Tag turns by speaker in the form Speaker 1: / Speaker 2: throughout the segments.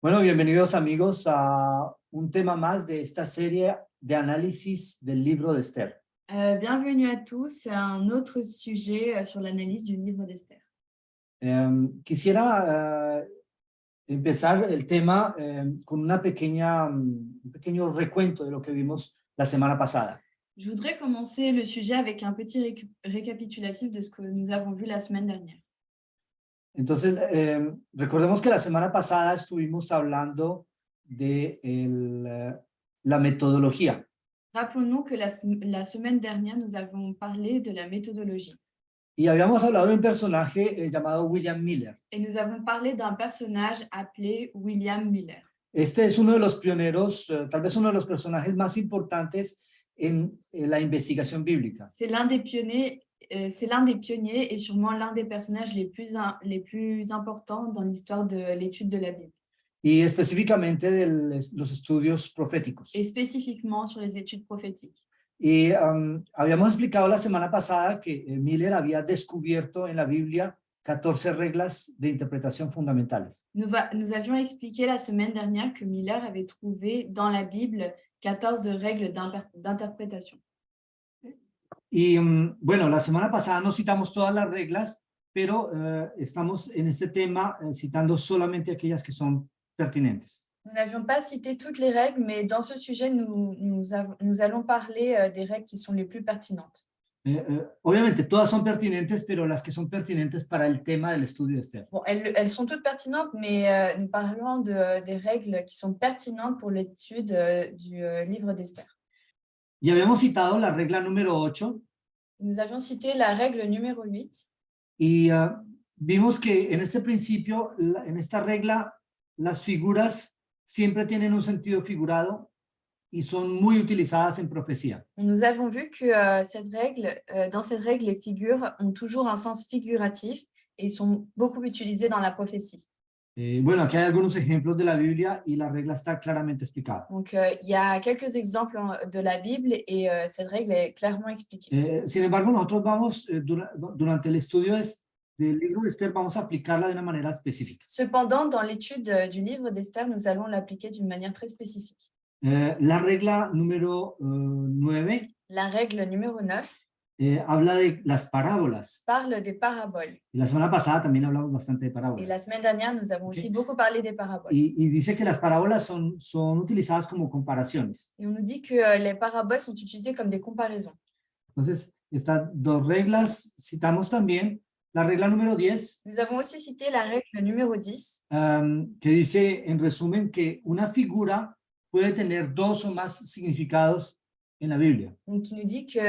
Speaker 1: Bueno, bienvenidos amigos a un tema más de esta serie de análisis del libro de Esther.
Speaker 2: Bienvenue à tous à un autre sujet sur l'analyse du livre d'Esther.
Speaker 1: Quisiera empezar el tema con un pequeño recuento de lo que vimos la semana pasada.
Speaker 2: Je voudrais commencer le sujet avec un petit récapitulatif de ce que nous avons vu la semaine dernière.
Speaker 1: Entonces, recordemos que la semana pasada estuvimos hablando de la metodología.
Speaker 2: Rappelons-nous que la semaine dernière, nous avons parlé de la méthodologie.
Speaker 1: Y habíamos hablado de un personaje llamado William Miller.
Speaker 2: Et nous avons parlé d'un personnage appelé William Miller.
Speaker 1: Este es uno de los pioneros, tal vez uno de los personajes más importantes en la investigación bíblica.
Speaker 2: C'est l'un des pionniers et sûrement l'un des personnages les plus importants dans l'histoire de l'étude de la Bible.
Speaker 1: Y específicamente de los estudios proféticos.
Speaker 2: Et spécifiquement sur les études prophétiques.
Speaker 1: Y habíamos explicado la semana pasada que Miller había descubierto en la Biblia 14 reglas de interpretación fundamentales.
Speaker 2: Nous avions expliqué la semaine dernière que Miller avait trouvé dans la Bible 14 règles d'interprétation.
Speaker 1: Y bueno, la semana pasada no citamos todas las reglas, pero estamos en este tema citando solamente aquellas que son pertinentes.
Speaker 2: Nous n'avions pas cité toutes les règles, mais dans ce sujet, nous allons parler des règles qui sont les plus pertinentes.
Speaker 1: Obviamente todas son pertinentes, pero las que son pertinentes para el tema del estudio de Esther.
Speaker 2: Bon, elles sont toutes pertinentes, mais nous parlons des règles qui sont pertinentes pour l'étude du livre d'Esther.
Speaker 1: Y habíamos citado la regla número 8.
Speaker 2: Nous avions cité la règle numéro 8.
Speaker 1: Y vimos que en este principio, en esta regla, las figuras siempre tienen un sentido figurado y son muy utilizadas en profecía.
Speaker 2: Nous avons vu que dans cette règle, les figures ont toujours un sens figuratif et sont beaucoup utilisées dans la prophétie.
Speaker 1: Bueno, aquí hay algunos ejemplos de la Biblia y la regla está claramente explicada.
Speaker 2: Donc, il y a quelques exemples de la Bible et cette règle est clairement expliquée.
Speaker 1: Sin embargo, nosotros vamos, durante el estudio del libro de Esther, vamos a aplicarla de una manera específica.
Speaker 2: Cependant, dans l'étude du livre d'Esther, nous allons l'appliquer d'une manière très spécifique.
Speaker 1: La regla número 9.
Speaker 2: La règle numéro 9
Speaker 1: habla de las parábolas.
Speaker 2: parle des paraboles.
Speaker 1: Y la semana pasada también hablamos bastante de
Speaker 2: Et
Speaker 1: parábolas.
Speaker 2: la semaine dernière, nous avons aussi beaucoup parlé des paraboles.
Speaker 1: Y dice que las parábolas son utilizadas como comparaciones.
Speaker 2: Et on nous dit que les paraboles sont utilisées comme des comparaisons.
Speaker 1: Entonces, estas dos reglas citamos también. La regla número 10,
Speaker 2: Nous avons aussi cité la règle numéro 10,
Speaker 1: que dice en resumen que una figura puede tener dos o más significados en la Biblia.
Speaker 2: donc qui nous dit que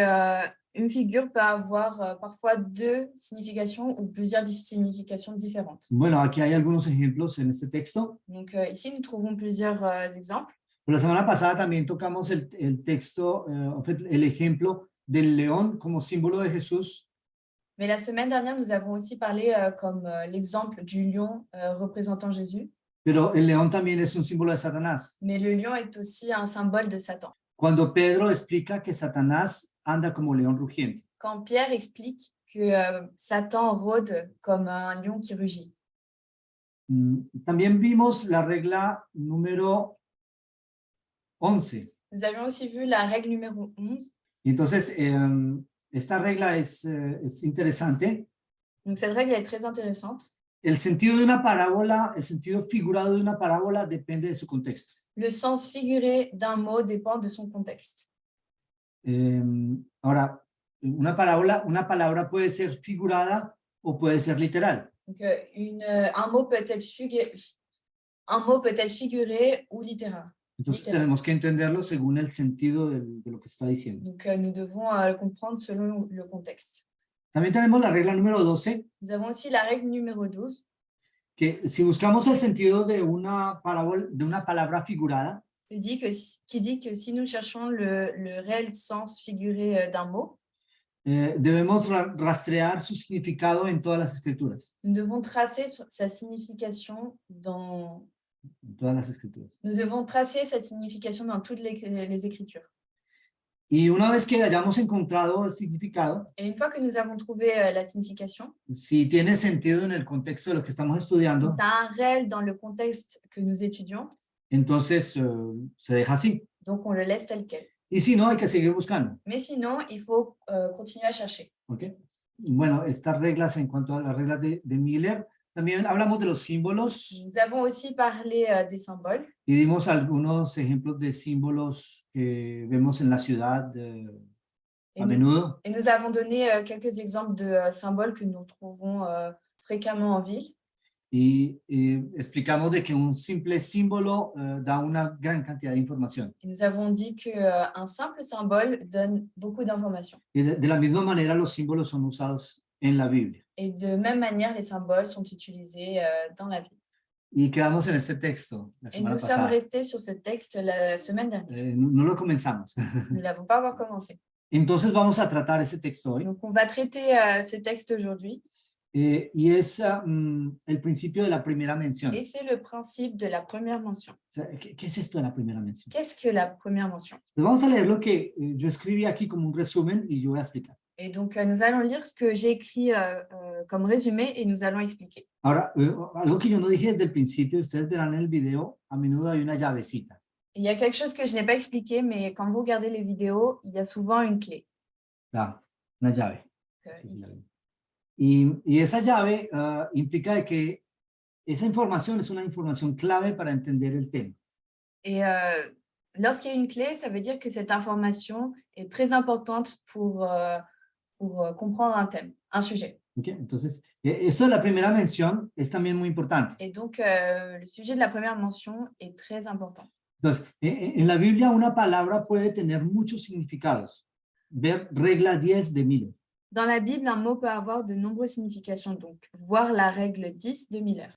Speaker 2: une figure peut avoir parfois deux significations ou plusieurs significations différentes.
Speaker 1: Bueno, aquí hay algunos ejemplos en este texto.
Speaker 2: Donc ici, nous trouvons plusieurs exemples.
Speaker 1: La semana pasada también tocamos el texto, el ejemplo del león como símbolo de Jesús.
Speaker 2: Mais la semaine dernière, nous avons aussi parlé comme l'exemple du lion représentant Jésus.
Speaker 1: Pero el león también es un símbolo de Satanás.
Speaker 2: Mais le lion est aussi un symbole de Satan.
Speaker 1: Cuando Pedro explica que Satanás anda como león rugiente.
Speaker 2: Quand Pierre explique que Satan rôde comme un lion qui rugit.
Speaker 1: También vimos la regla número 11.
Speaker 2: Nous avions aussi vu la règle numéro 11.
Speaker 1: Entonces, esta regla es interesante.
Speaker 2: Donc cette règle est très intéressante.
Speaker 1: El sentido de una parábola, el sentido figurado de una parábola depende de su contexto.
Speaker 2: Le sens figuré d'un mot dépend de son contexte.
Speaker 1: Ahora, una palabra puede ser figurada o puede ser literal.
Speaker 2: Donc un mot peut être figuré ou littéral.
Speaker 1: Entonces tenemos que entenderlo según el sentido de lo que está diciendo.
Speaker 2: Donc nous devons le comprendre selon le contexte.
Speaker 1: También tenemos la regla número 12.
Speaker 2: Nous avons aussi la règle numéro 12.
Speaker 1: Que si buscamos el sentido de una parábola, de una palabra figurada,
Speaker 2: qui dit que si nous cherchons le réel sens figuré d'un mot,
Speaker 1: debemos rastrear su significado en todas las escrituras.
Speaker 2: nous devons tracer sa signification dans
Speaker 1: En todas las escrituras.
Speaker 2: Nous devons tracer sa signification dans toutes les Écritures.
Speaker 1: Y una vez que hayamos encontrado el significado,
Speaker 2: Et une fois que nous avons trouvé la signification,
Speaker 1: si tiene sentido en el contexto de lo que estamos
Speaker 2: si
Speaker 1: estudiando,
Speaker 2: ça a un réel dans le contexte que nous étudions,
Speaker 1: entonces se deja así.
Speaker 2: donc on le laisse tel quel.
Speaker 1: Y si no, hay que seguir buscando.
Speaker 2: Mais sinon, il faut continuer à chercher.
Speaker 1: ¿Ok? Bueno, estas reglas en cuanto a las reglas de Miller, también hablamos de los símbolos
Speaker 2: Nous avons aussi parlé des symboles
Speaker 1: y dimos algunos ejemplos de símbolos que vemos en la ciudad
Speaker 2: et
Speaker 1: a
Speaker 2: nous,
Speaker 1: menudo.
Speaker 2: et nous avons donné quelques exemples de symboles que nous trouvons fréquemment en ville.
Speaker 1: Y explicamos de que un simple símbolo da una gran cantidad de información.
Speaker 2: Et nous avons dit qu'un simple symbole donne beaucoup d'informations.
Speaker 1: Y de la misma manera los símbolos son usados en la Biblia.
Speaker 2: Et de même manière, les symboles sont utilisés dans la Bible.
Speaker 1: Y quedamos en este texto la
Speaker 2: Et
Speaker 1: semana
Speaker 2: nous sommes
Speaker 1: pasada.
Speaker 2: restés sur ce texte la semaine dernière.
Speaker 1: No lo comenzamos.
Speaker 2: Nous ne l'avons pas encore commencé.
Speaker 1: Entonces vamos a tratar ese texto hoy.
Speaker 2: Donc, on va traiter ce texte aujourd'hui.
Speaker 1: Y es el principio de la primera mención.
Speaker 2: Et c'est le principe de la première mention.
Speaker 1: O sea, ¿qué es esto de la primera mención?
Speaker 2: Qu'est-ce que la première mention?
Speaker 1: Pues vamos a leer lo que yo escribí aquí como un resumen y yo voy a explicar.
Speaker 2: Et donc, nous allons lire ce que j'ai écrit comme résumé et nous allons expliquer.
Speaker 1: Ahora, algo que yo no dije desde el principio, ustedes verán en el video, a menudo hay una llavecita.
Speaker 2: Il y a quelque chose que je n'ai pas expliqué, mais quand vous regardez les vidéos, il y a souvent une clé.
Speaker 1: Là, una llave.
Speaker 2: Donc, ici.
Speaker 1: Y esa llave implica de que esa información es una información clave para entender el tema.
Speaker 2: Et lorsqu'il y a une clé, ça veut dire que cette information est très importante pour comprendre un thème, un sujet.
Speaker 1: ¿Okay? Entonces, esto de la primera mención es también muy importante.
Speaker 2: Et donc, le sujet de la première mention est très important.
Speaker 1: Entonces, en la Biblia una palabra puede tener muchos significados. Ver regla 10 de Miller.
Speaker 2: Dans la Bible, un mot peut avoir de nombreuses significations, donc voir la règle 10 de Miller.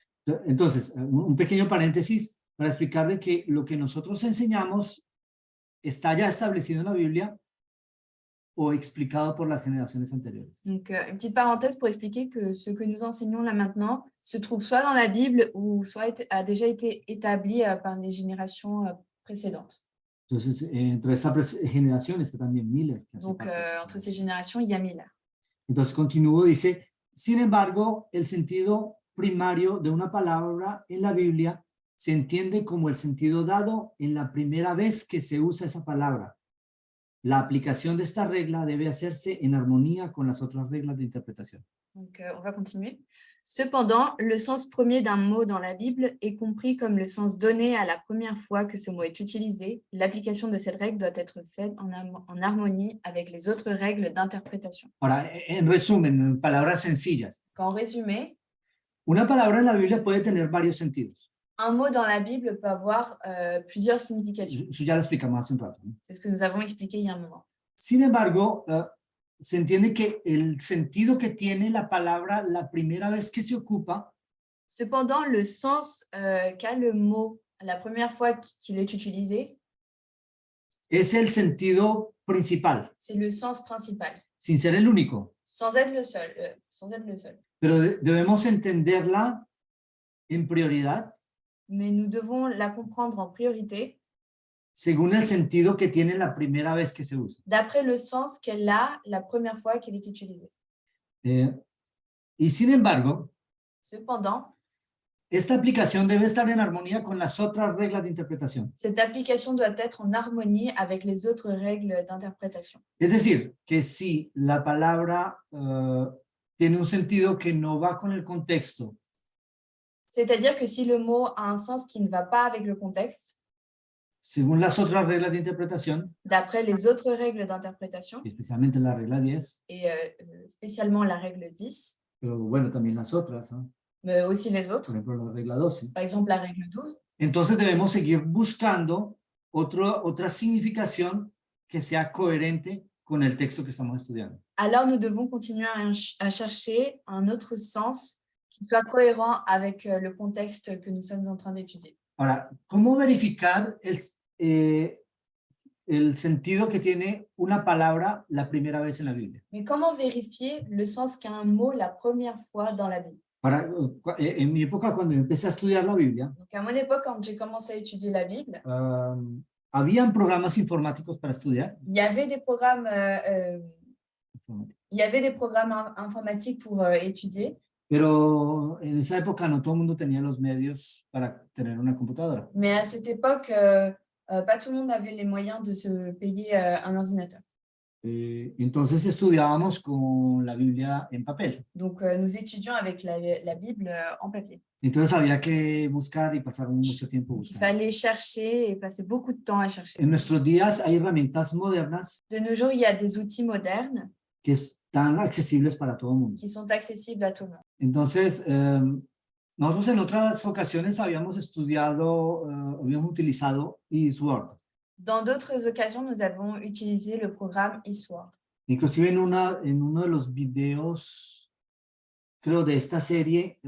Speaker 1: Entonces, un pequeño paréntesis para explicarle que lo que nosotros enseñamos está ya establecido en la Biblia o explicado por las generaciones anteriores.
Speaker 2: Donc, une petite parenthèse pour expliquer que ce que nous enseignons là maintenant se trouve soit dans la Bible ou soit a déjà été établi par les générations précédentes.
Speaker 1: Entonces, entre esta generación está también Miller.
Speaker 2: Donc, entre ces générations, il y a Miller.
Speaker 1: Entonces, continúo, dice, sin embargo, el sentido primario de una palabra en la Biblia se entiende como el sentido dado en la primera vez que se usa esa palabra. La aplicación de esta regla debe hacerse en armonía con las otras reglas de interpretación.
Speaker 2: Donc, on va continuer. Cependant, le sens premier d'un mot dans la Bible est compris comme le sens donné à la première fois que ce mot est utilisé. L'application de cette règle doit être faite en harmonie avec les autres règles d'interprétation.
Speaker 1: Ahora, en resumen, en palabras sencillas,
Speaker 2: En résumé,
Speaker 1: una palabra en la Biblia puede tener varios sentidos.
Speaker 2: un mot dans la Bible peut avoir plusieurs significations.
Speaker 1: Eso ya lo explicamos hace un rato, ¿no?
Speaker 2: C'est ce que nous avons expliqué il y a un moment.
Speaker 1: Sin embargo, se entiende que el sentido que tiene la palabra la primera vez que se ocupa
Speaker 2: Cependant, le sens qu'a le mot la première fois qu'il est utilisé,
Speaker 1: es el sentido principal,
Speaker 2: c'est le sens principal,
Speaker 1: sin ser el único.
Speaker 2: sans être le seul. Sans être le seul.
Speaker 1: Pero debemos entenderla en prioridad
Speaker 2: Mais nous devons la comprendre en priorité
Speaker 1: según el sentido que tiene la primera vez que se usa.
Speaker 2: d'après le sens qu'elle a la première fois qu'elle est utilisée.
Speaker 1: Y sin embargo,
Speaker 2: Cependant,
Speaker 1: esta aplicación debe estar en armonía con las otras reglas de interpretación.
Speaker 2: cette application doit être en harmonie avec les autres règles d'interprétation.
Speaker 1: Es decir, que si la palabra tiene un sentido que no va con el contexto,
Speaker 2: C'est-à-dire que si le mot a un sens qui ne va pas avec le contexte,
Speaker 1: según las otras reglas de interpretación,
Speaker 2: d'après les autres règles d'interprétation,
Speaker 1: especialmente la regla 10,
Speaker 2: et spécialement la règle 10,
Speaker 1: pero bueno, también las otras, ¿no?
Speaker 2: mais aussi les autres,
Speaker 1: Por ejemplo, la regla 12.
Speaker 2: par exemple la règle 12,
Speaker 1: Entonces debemos seguir buscando otra significación que sea coherente con el texto que estamos estudiando.
Speaker 2: alors nous devons continuer à chercher un autre sens qui soit cohérent avec le contexte que nous sommes en train d'étudier.
Speaker 1: Ahora, ¿cómo verificar el sentido que tiene una palabra la primera vez en la Biblia?
Speaker 2: Mais comment vérifier le sens qu'a un mot la première fois dans la Bible?
Speaker 1: Ahora, en mi época, cuando yo empecé a estudiar la Biblia,
Speaker 2: Donc à mon époque, quand j'ai commencé à étudier la Bible,
Speaker 1: habían programas informáticos para estudiar.
Speaker 2: Il y avait des programmes, il y avait des programmes informatiques pour étudier,
Speaker 1: Pero en esa época no todo el mundo tenía los medios para tener una computadora.
Speaker 2: mais à cette époque, pas tout le monde avait les moyens de se payer un ordinateur.
Speaker 1: Entonces estudiábamos con la Biblia en papel.
Speaker 2: Donc, nous étudions avec la Bible en papier.
Speaker 1: Entonces había que buscar y pasar mucho tiempo
Speaker 2: Donc, il
Speaker 1: buscando.
Speaker 2: fallait chercher et passer beaucoup de temps à chercher.
Speaker 1: En nuestros días hay herramientas modernas
Speaker 2: De nos jours, il y a des outils modernes
Speaker 1: que están accesibles para todo el mundo.
Speaker 2: qui sont accessibles à tout le monde.
Speaker 1: Entonces, nosotros en otras ocasiones habíamos estudiado, habíamos utilizado eSword.
Speaker 2: Dans d'autres occasions, nous avons utilisé le programme eSword.
Speaker 1: Inclusive en uno de los videos, creo, de esta serie,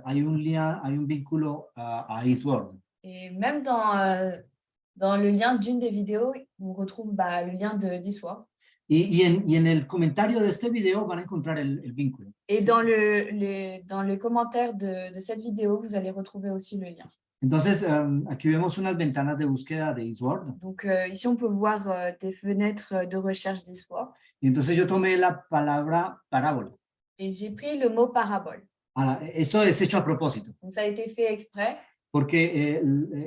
Speaker 1: hay un vínculo a eSword.
Speaker 2: Et même dans le lien d'une des vidéos, on retrouve le lien d'eSword.
Speaker 1: Y en el comentario de este video van a encontrar el vínculo.
Speaker 2: Et dans le commentaire de cette vidéo, vous allez retrouver aussi le lien.
Speaker 1: Entonces, aquí vemos unas ventanas de búsqueda de eSword.
Speaker 2: Donc, ici, on peut voir des fenêtres de recherche d'eSword.
Speaker 1: Y entonces yo tomé la palabra parábola.
Speaker 2: Et j'ai pris le mot parabole.
Speaker 1: Ahora, esto es hecho a propósito,
Speaker 2: Donc, ça a été fait exprès,
Speaker 1: porque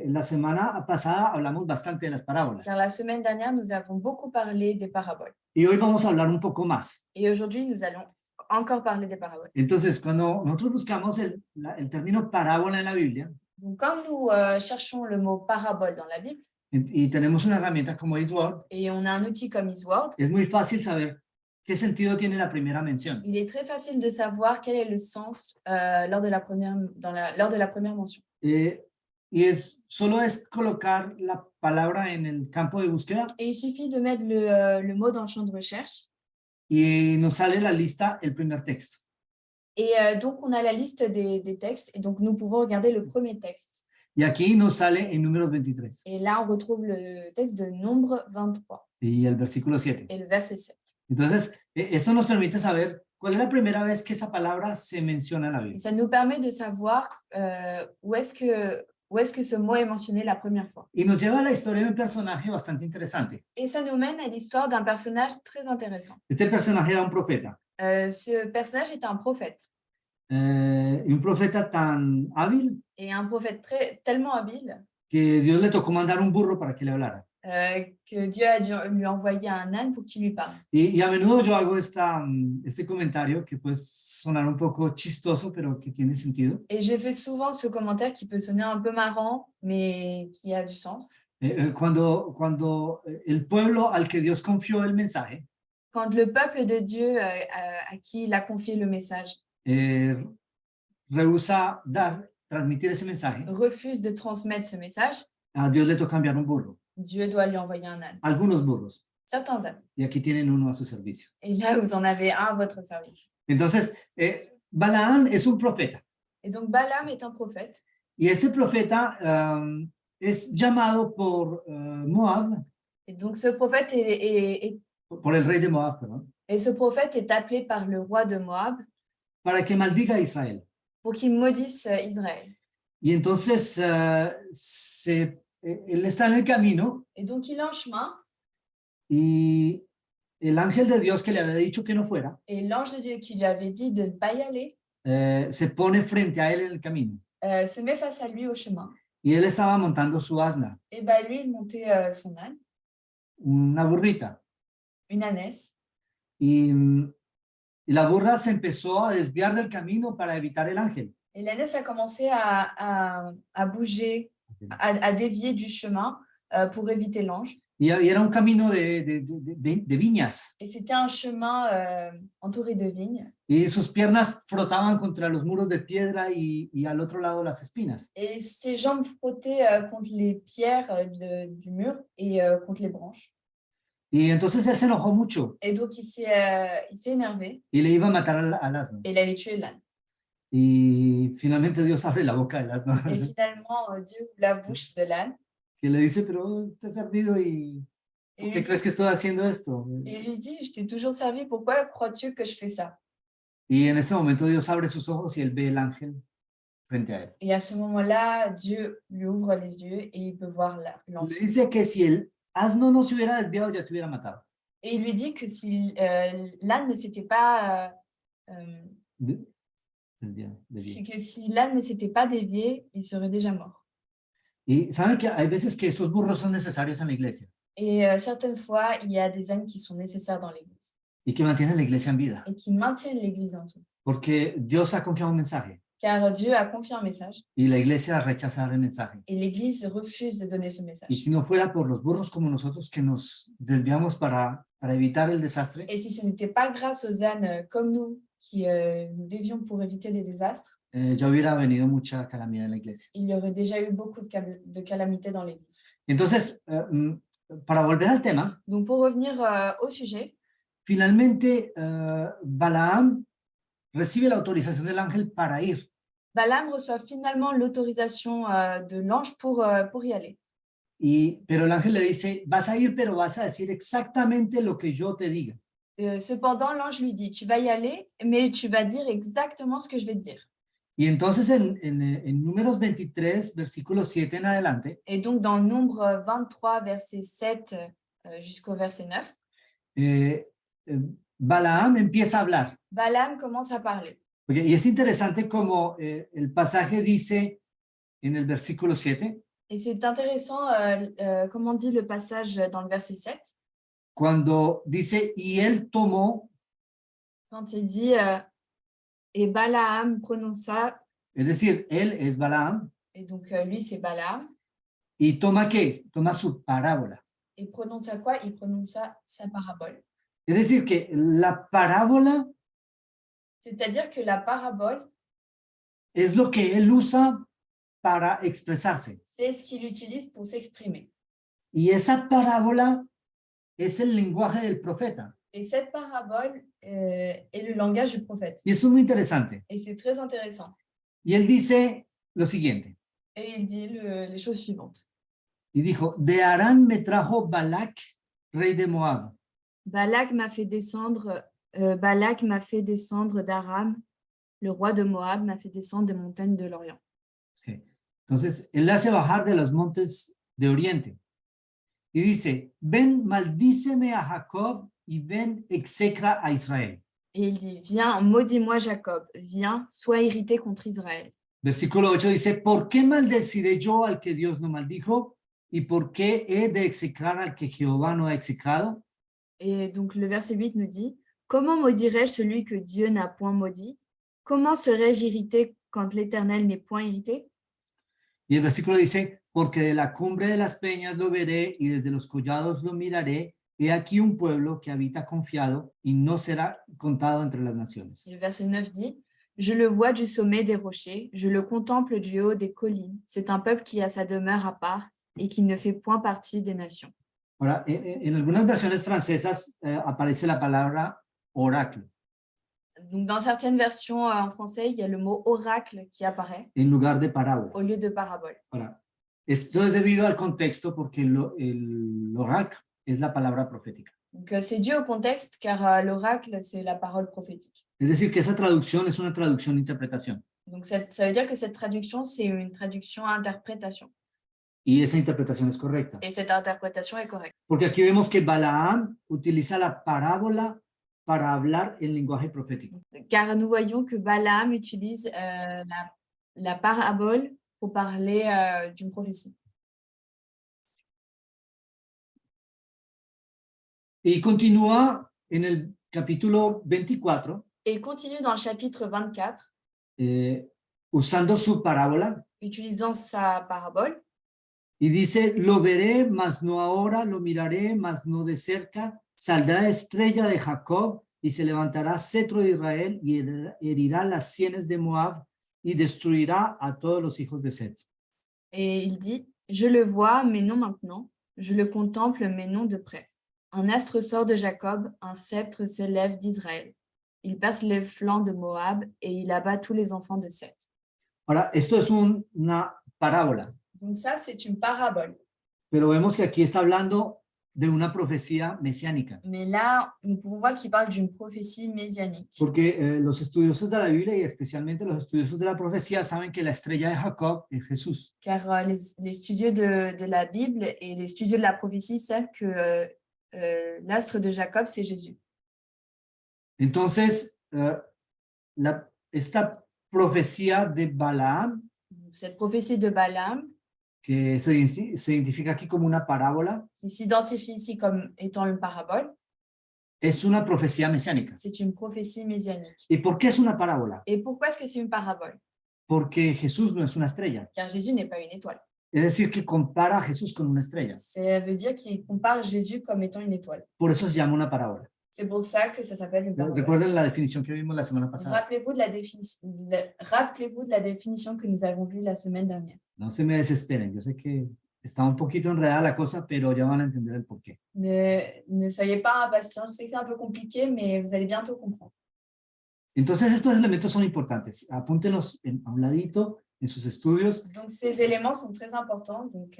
Speaker 1: la semana pasada hablamos bastante de las parábolas.
Speaker 2: car la semaine dernière, nous avons beaucoup parlé des paraboles.
Speaker 1: Y hoy vamos a hablar un poco más.
Speaker 2: Et aujourd'hui, nous allons encore parler des paraboles.
Speaker 1: Entonces, cuando nosotros buscamos el término parábola en la Biblia,
Speaker 2: Donc, quand nous cherchons le mot parabole dans la Bible,
Speaker 1: y tenemos una herramienta como eSword,
Speaker 2: et on a un outil comme eSword,
Speaker 1: es muy fácil saber qué sentido tiene la primera mención.
Speaker 2: il est très facile de savoir quel est le sens lors de la première mention.
Speaker 1: Solo es colocar la palabra en el campo de búsqueda
Speaker 2: Et il suffit de mettre le mot dans le champ de recherche.
Speaker 1: y nos sale la lista, el primer texto.
Speaker 2: Et donc, on a la liste des textes. Et donc, nous pouvons regarder le premier texte.
Speaker 1: Y aquí nos sale en Números 23
Speaker 2: Et là, on retrouve le texte de Nombre 23
Speaker 1: y el versículo 7.
Speaker 2: et le verset 7.
Speaker 1: Entonces, esto nos permite saber cuál es la primera vez que esa palabra se menciona en la
Speaker 2: Et
Speaker 1: Biblia.
Speaker 2: ça nous permet de savoir où est-ce que ce mot est mentionné la première fois.
Speaker 1: Y nos lleva a la historia de un personaje bastante interesante.
Speaker 2: Et ça nous mène à l'histoire d'un personnage très intéressant.
Speaker 1: Este personaje era un profeta.
Speaker 2: Ce personnage est un prophète.
Speaker 1: Y un profeta tan hábil
Speaker 2: Et un prophète tellement habile
Speaker 1: que Dios le tocó mandar un burro para que le hablara.
Speaker 2: que Dieu a dû lui envoyer un âne pour qu'il lui parle.
Speaker 1: Y a menudo yo hago este comentario que puede sonar un poco chistoso, pero que tiene sentido.
Speaker 2: Et je fais souvent ce commentaire qui peut sonner un peu marrant, mais qui a du sens.
Speaker 1: Cuando el pueblo al que Dios confió el mensaje
Speaker 2: Quand le peuple de Dieu à qui il a confié le message
Speaker 1: rehúsa transmitir ese mensaje,
Speaker 2: refuse de transmettre ce message,
Speaker 1: a Dios le toca enviar un burro,
Speaker 2: Dieu doit lui envoyer un âne.
Speaker 1: algunos burros,
Speaker 2: Certains ânes.
Speaker 1: y aquí tienen uno a su servicio.
Speaker 2: Et là, vous en avez un à votre service.
Speaker 1: Entonces, Balaán es un profeta,
Speaker 2: Et donc, Balaam est un prophète.
Speaker 1: y este profeta es llamado por Moab,
Speaker 2: Et donc, ce prophète
Speaker 1: por el rey de Moab, perdón,
Speaker 2: ce prophète est appelé par le roi de Moab
Speaker 1: para que maldiga a Israel.
Speaker 2: pour qu'il maudisse Israël.
Speaker 1: Y entonces él está en el camino
Speaker 2: Et donc, il est en chemin,
Speaker 1: y el ángel de Dios que le había dicho que no fuera,
Speaker 2: et l'ange de Dieu qui lui avait dit de ne pas y aller
Speaker 1: se pone frente a él en el camino.
Speaker 2: se met face à lui au chemin.
Speaker 1: Y él estaba montando su asna,
Speaker 2: Et bien, lui, il montait son âne,
Speaker 1: una burrita.
Speaker 2: une ânesse.
Speaker 1: Y la burra se empezó a desviar del camino para evitar el ángel.
Speaker 2: Et l'ânesse a commencé à bouger, à dévier du chemin pour éviter l'ange.
Speaker 1: Y era un camino de viñas.
Speaker 2: Et c'était un chemin entouré de vignes.
Speaker 1: Y sus piernas frotaban contra los muros de piedra y al otro lado las espinas.
Speaker 2: Et ses jambes frottaient contre les pierres du mur et contre les branches.
Speaker 1: Y entonces él se enojó mucho
Speaker 2: Et donc, il s'est énervé
Speaker 1: y le iba a matar al asno.
Speaker 2: et il allait tuer l'âne.
Speaker 1: Y finalmente Dios abre la boca del asno.
Speaker 2: Et finalement, Dieu ouvre la bouche de l'âne
Speaker 1: Que le dice, pero te he servido y
Speaker 2: et
Speaker 1: ¿por
Speaker 2: lui
Speaker 1: qué crees que estoy haciendo esto?
Speaker 2: dit, je t'ai toujours servi, pourquoi crois-tu que je fais ça?
Speaker 1: Y en ese momento Dios abre sus ojos y él ve el ángel frente a él.
Speaker 2: Et à ce moment-là, Dieu lui ouvre les yeux et il peut voir l'ange.
Speaker 1: Le dice que si el asno no se hubiera desviado, ya te hubiera matado.
Speaker 2: Et il lui dit que si l'âne ne s'était pas
Speaker 1: Desviado.
Speaker 2: que si l'âne ne s'était pas dévié, il serait déjà mort.
Speaker 1: Y saben que hay veces que estos burros son necesarios en la iglesia
Speaker 2: Et certaines fois, il y a des ânes qui sont nécessaires dans l'église
Speaker 1: y que mantienen la iglesia en vida,
Speaker 2: et qui maintiennent l'église en vie.
Speaker 1: porque Dios ha confiado un mensaje
Speaker 2: Car Dieu a confié un message
Speaker 1: y la iglesia rechaza dar el mensaje.
Speaker 2: et l'église refuse de donner ce
Speaker 1: Y
Speaker 2: message.
Speaker 1: si no fuera por los burros como nosotros que nos desviamos para evitar el desastre,
Speaker 2: Et si ce n'était pas grâce aux ânes comme nous qui nous dévions pour éviter des désastres,
Speaker 1: ya hubiera venido mucha calamidad en la iglesia.
Speaker 2: il y aurait déjà eu beaucoup de calamités dans l'église.
Speaker 1: Entonces, para volver al tema,
Speaker 2: Donc pour revenir au sujet,
Speaker 1: finalmente Balaam recibe la autorización del ángel para ir.
Speaker 2: Balaam reçoit finalement l'autorisation de l'ange pour y aller.
Speaker 1: Pero el ángel le dice, vas a ir, pero vas a decir exactamente lo que yo te diga.
Speaker 2: Cependant, l'ange lui dit, tu vas y aller, mais tu vas dire exactement ce que je vais te dire.
Speaker 1: Y entonces en Números 23, versículo 7 en adelante,
Speaker 2: Et donc dans Nombre 23, verset 7 jusqu'au verset 9,
Speaker 1: Balaam empieza a hablar.
Speaker 2: Balaam commence à parler.
Speaker 1: Okay, y es interesante como el pasaje dice en el versículo 7,
Speaker 2: Et c'est intéressant, comment dit le passage dans le verset 7,
Speaker 1: cuando dice, y él tomó,
Speaker 2: quand il dit et Balaam prononça,
Speaker 1: es decir, él es Balaam,
Speaker 2: et donc lui c'est Balaam,
Speaker 1: y toma ¿qué? Toma su parábola.
Speaker 2: et prononça quoi? Il prononça sa parabole.
Speaker 1: Es decir, que la parábola
Speaker 2: C'est-à-dire que la parabole,
Speaker 1: es lo que él usa para expresarse.
Speaker 2: c'est ce qu'il utilise pour s'exprimer.
Speaker 1: Y esa parábola es el lenguaje del profeta.
Speaker 2: Et cette parabole est le langage du prophète.
Speaker 1: Y eso es muy interesante.
Speaker 2: Et c'est très intéressant.
Speaker 1: Y él dice lo siguiente.
Speaker 2: Et il dit les choses suivantes.
Speaker 1: Y dijo, de Harán me trajo Balac, rey de Moab.
Speaker 2: Balak m'a fait descendre d'Aram, le roi de Moab m'a fait descendre des montagnes de l'Orient.
Speaker 1: Sí. Entonces, él le hace bajar de los montes de Oriente. Y dice, ven, maldíceme a Jacob y ven, execra a Israel.
Speaker 2: Et il dit, viens, maudis-moi Jacob, viens, sois irrité contre Israël.
Speaker 1: Versículo 8 dice, ¿por qué maldeciré yo al que Dios no maldijo? ¿Y por qué he de execrar al que Jehová no ha execrado?
Speaker 2: Et donc le verset 8 nous dit, comment maudirais-je celui que Dieu n'a point maudit? Comment serais-je irrité quand l'Éternel n'est point irrité?
Speaker 1: Y el versículo dice, porque de la cumbre de las peñas lo veré y desde los collados lo miraré. He aquí un pueblo que habita confiado y no será contado entre las naciones.
Speaker 2: Le verset 9 dit, je le vois du sommet des rochers, je le contemple du haut des collines. C'est un peuple qui a sa demeure à part et qui ne fait point partie des nations.
Speaker 1: Ahora, en algunas versiones francesas aparece la palabra oráculo.
Speaker 2: Donc, dans certaines versions en français, il y a le mot oracle qui apparaît
Speaker 1: En lugar de parábola.
Speaker 2: au lieu de parabole.
Speaker 1: Ahora, esto es debido al contexto porque el oráculo es la palabra profética.
Speaker 2: Donc, c'est dû au contexte car l'oracle, c'est la parole prophétique.
Speaker 1: Es decir, que esa traducción es una traducción de interpretación.
Speaker 2: Donc, ça veut dire que cette traduction, c'est une traduction à interprétation.
Speaker 1: Y esa interpretación es correcta.
Speaker 2: Et cette interprétation est correcte.
Speaker 1: Porque aquí vemos que Balaam utiliza la parábola para hablar el lenguaje profético.
Speaker 2: Car nous voyons que Balaam utilise la parabole pour parler d'une prophétie.
Speaker 1: Y continúa en el capítulo 24.
Speaker 2: Et il continue dans le chapitre 24,
Speaker 1: usando su parábola.
Speaker 2: utilisant sa parabole.
Speaker 1: Y dice, lo veré, mas no ahora, lo miraré, mas no de cerca. Saldrá estrella de Jacob y se levantará cetro de Israel y herirá las sienes de Moab y destruirá a todos los hijos de Set.
Speaker 2: Et il dit, je le vois, mais non maintenant. Je le contemple, mais non de près. Un astre sort de Jacob, un sceptre s'élève d'Israël. Il perce les flancs de Moab et il abat tous les enfants de Seth.
Speaker 1: Ahora, esto es una parábola.
Speaker 2: Donc ça, c'est une parabole.
Speaker 1: Pero vemos que aquí está hablando de una profecía mesiánica.
Speaker 2: Mais là, nous pouvons voir qu'il parle d'une prophétie messianique.
Speaker 1: Porque los estudiosos de la Biblia y especialmente los estudiosos de la profecía saben que la estrella de Jacob es Jesús.
Speaker 2: Car les studieux de la Bible et les studieux de la prophétie savent que l'astre de Jacob, c'est Jésus.
Speaker 1: Entonces, esta profecía de Balaam,
Speaker 2: Cette prophétie de Balaam,
Speaker 1: que se identifica aquí como una parábola,
Speaker 2: qui s'identifie ici comme étant une parabole,
Speaker 1: es una profecía mesiánica.
Speaker 2: c'est une prophétie messianique.
Speaker 1: ¿Y por qué es una parábola?
Speaker 2: Et pourquoi est-ce que c'est une parabole?
Speaker 1: Porque Jesús no es una estrella.
Speaker 2: Car Jésus n'est pas une étoile.
Speaker 1: Es decir, que compara a Jesús con una estrella.
Speaker 2: Ça veut dire qu'il compare Jésus comme étant une étoile.
Speaker 1: Por eso se llama una parábola.
Speaker 2: C'est pour ça que ça s'appelle une parabole.
Speaker 1: Recuerden la definición que vimos la semana pasada.
Speaker 2: Rappelez-vous de la définition que nous avons vue la semaine dernière.
Speaker 1: No se me desesperen, yo sé que está un poquito enredada la cosa, pero ya van a entender el porqué.
Speaker 2: Ne soyez pas impatients, je sais que c'est un peu compliqué, mais vous allez bientôt comprendre.
Speaker 1: Entonces, estos elementos son importantes. Apúntenlos a un ladito en sus estudios.
Speaker 2: Donc, ces éléments sont très importants. Donc,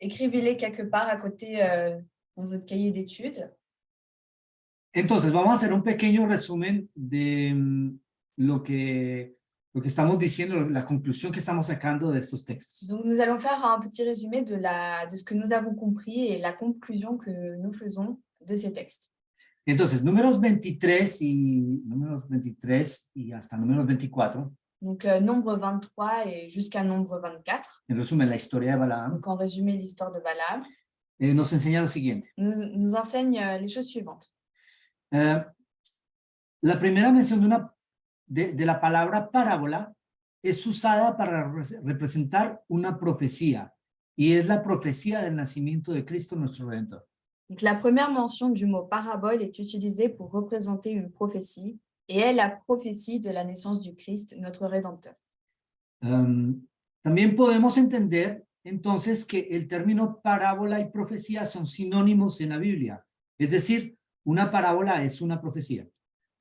Speaker 2: écrivez-les quelque part à côté dans votre cahier d'études.
Speaker 1: Entonces, vamos a hacer un pequeño resumen de lo que estamos diciendo, la conclusión que estamos sacando de estos textos.
Speaker 2: Donc, nous allons faire un petit résumé de ce que nous avons compris et la conclusion que nous faisons de ces textes.
Speaker 1: Entonces, números 23 y hasta números 24.
Speaker 2: Donc, nombre 23 et jusqu'à nombre 24.
Speaker 1: En resumen, la historia de Balaam.
Speaker 2: Donc, en résumé, l'histoire de Balaam.
Speaker 1: Nos enseña lo siguiente.
Speaker 2: Nous enseigne les choses suivantes.
Speaker 1: La primera mención de la palabra parábola es usada para representar una profecía, y es la profecía del nacimiento de Cristo nuestro Redentor.
Speaker 2: Donc, la première mention du mot parabole est utilisée pour représenter une prophétie, et est la prophétie de la naissance du Christ, notre Rédempteur.
Speaker 1: También podemos entender entonces que el término parábola y profecía son sinónimos en la Biblia, es decir, una parábola es una profecía.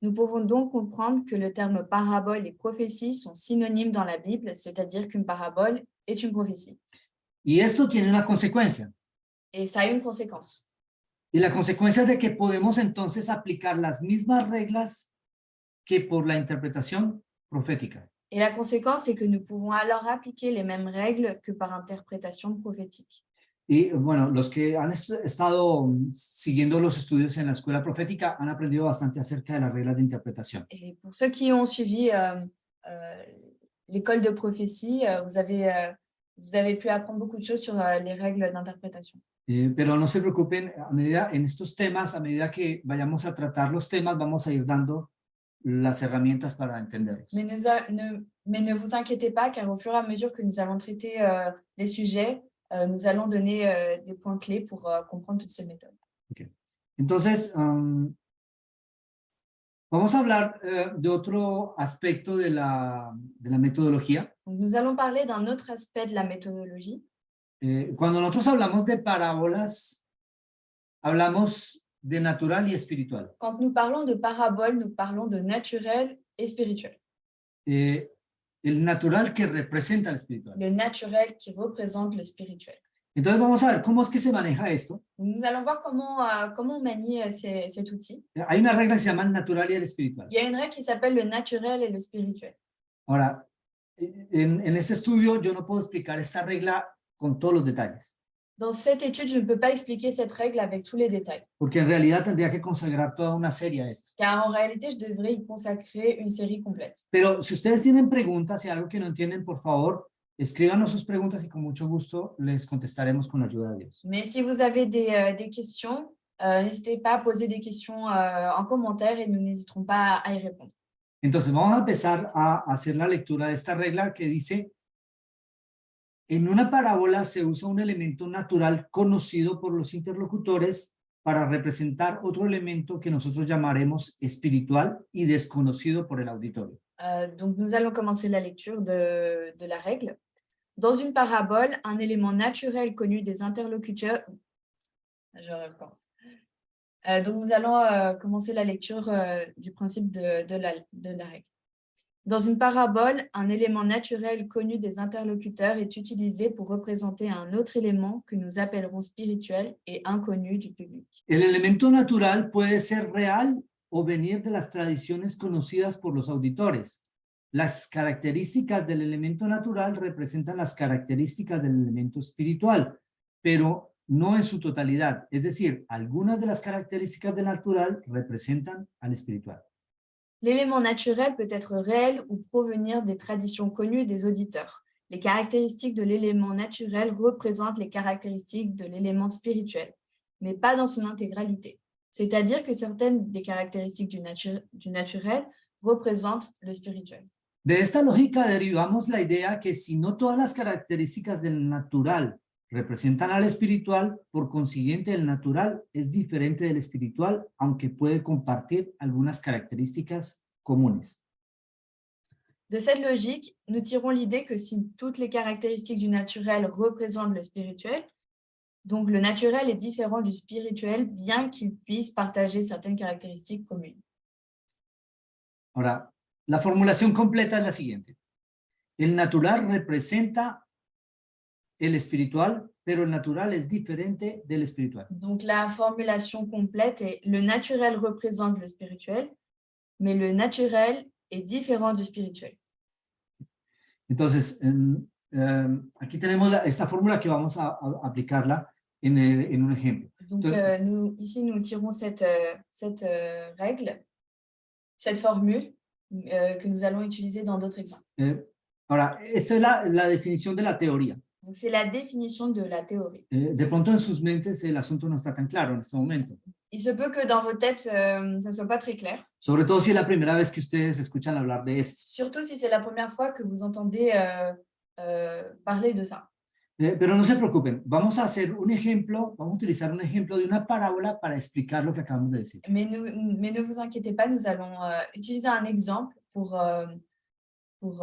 Speaker 2: Nous pouvons donc comprendre que le terme parabole et prophétie sont synonymes dans la Bible, c'est-à-dire qu'une parabole est une prophétie.
Speaker 1: Y esto tiene una consecuencia.
Speaker 2: Et ça a une conséquence.
Speaker 1: Y la consecuencia de que podemos entonces aplicar las mismas reglas que por la interpretación profética.
Speaker 2: Et la conséquence, c'est que nous pouvons alors appliquer les mêmes règles que par interprétation prophétique.
Speaker 1: Y bueno, los que han estado siguiendo los estudios en la escuela profética han aprendido bastante acerca de las reglas de interpretación.
Speaker 2: Et pour ceux qui ont suivi l'école de prophétie, vous avez pu apprendre beaucoup de choses sur les règles d'interprétation.
Speaker 1: Pero no se preocupen, en estos temas, a medida que vayamos a tratar los temas, vamos a ir dando las herramientas para entenderlos.
Speaker 2: Mais ne vous inquiétez pas, car au fur et à mesure que nous allons traiter les sujets, nous allons donner des points clés pour comprendre toutes ces méthodes.
Speaker 1: Okay. Entonces, vamos a hablar de otro aspecto de la metodología.
Speaker 2: Donc, nous allons parler d'un autre aspect de la méthodologie.
Speaker 1: Cuando nosotros hablamos de parábolas, hablamos de natural y espiritual.
Speaker 2: Quand nous parlons de paraboles, nous parlons de naturel et spirituel.
Speaker 1: El natural que representa el espiritual.
Speaker 2: Le naturel qui représente le spirituel.
Speaker 1: Entonces vamos a ver cómo es que se maneja esto.
Speaker 2: Nous allons voir comment on manie cet outil.
Speaker 1: Hay una regla que se llama el natural y el espiritual.
Speaker 2: Il y a une règle qui s'appelle le naturel et le spirituel.
Speaker 1: Ahora, en este estudio yo no puedo explicar esta regla con todos los detalles.
Speaker 2: Dans cette étude, je ne peux pas expliquer cette règle avec tous les détails.
Speaker 1: Porque en realidad tendría que consagrar toda una serie a esto.
Speaker 2: Car en réalité, je devrais y consacrer une série complète.
Speaker 1: Pero si ustedes tienen preguntas y algo que no entienden, por favor, escríbanos sus preguntas y con mucho gusto les contestaremos con la ayuda de Dios.
Speaker 2: Mais si vous avez des questions, n'hésitez pas à poser des questions en commentaire et nous n'hésiterons pas à y répondre.
Speaker 1: Entonces vamos a empezar a hacer la lectura de esta regla que dice: en una parábola se usa un elemento natural conocido por los interlocutores para representar otro elemento que nosotros llamaremos espiritual y desconocido por el auditorio.
Speaker 2: Donc, nous allons commencer la lecture de la règle. Dans une parabole, un élément naturel connu des interlocuteurs... Je recommence. Donc, nous allons commencer la lecture du principe de la règle. Dans une parabole, un élément naturel connu des interlocuteurs est utilisé pour représenter un autre élément que nous appellerons spirituel et inconnu du public.
Speaker 1: El elemento natural puede ser real o venir de las tradiciones conocidas por los auditores. Las características del elemento natural representan las características del elemento espiritual, pero no en su totalidad. Es decir, algunas de las características del natural representan al espiritual.
Speaker 2: L'élément naturel peut être réel ou provenir des traditions connues des auditeurs. Les caractéristiques de l'élément naturel représentent les caractéristiques de l'élément spirituel, mais pas dans son intégralité. C'est-à-dire que certaines des caractéristiques du naturel représentent le spirituel.
Speaker 1: De esta lógica derivamos la idea que si no todas las características del natural representan al espiritual, por consiguiente el natural es diferente del espiritual, aunque puede compartir algunas características comunes.
Speaker 2: De cette logique, nous tirons l'idée que si toutes les caractéristiques du naturel représentent le spirituel, donc le naturel est différent du spirituel, bien qu'ils puissent partager certaines caractéristiques communes.
Speaker 1: Ahora, la formulación completa es la siguiente. El natural representa el espiritual, pero el natural es diferente del espiritual.
Speaker 2: Donc la formulation complète est le naturel représente le spirituel, mais le naturel est différent du spirituel.
Speaker 1: Entonces, aquí tenemos esta fórmula que vamos a aplicarla en un ejemplo.
Speaker 2: Donc ici, nous tirons cette règle, cette formule que nous allons utiliser dans d'autres exemples.
Speaker 1: Ahora, esta es la definición de la teoría.
Speaker 2: C'est la définition de la théorie.
Speaker 1: De pronto en sus mentes el asunto no está tan claro en este momento.
Speaker 2: Il se peut que dans vos têtes, ça ne soit pas très clair.
Speaker 1: Sobre todo si es la primera vez que ustedes escuchan hablar de esto.
Speaker 2: Surtout si c'est la première fois que vous entendez parler de ça.
Speaker 1: Pero no se preocupen, vamos a hacer un ejemplo, vamos a utilizar un ejemplo de una parábola para explicar lo que acabamos de decir.
Speaker 2: Mais ne vous inquiétez pas, nous allons utiliser un exemple pour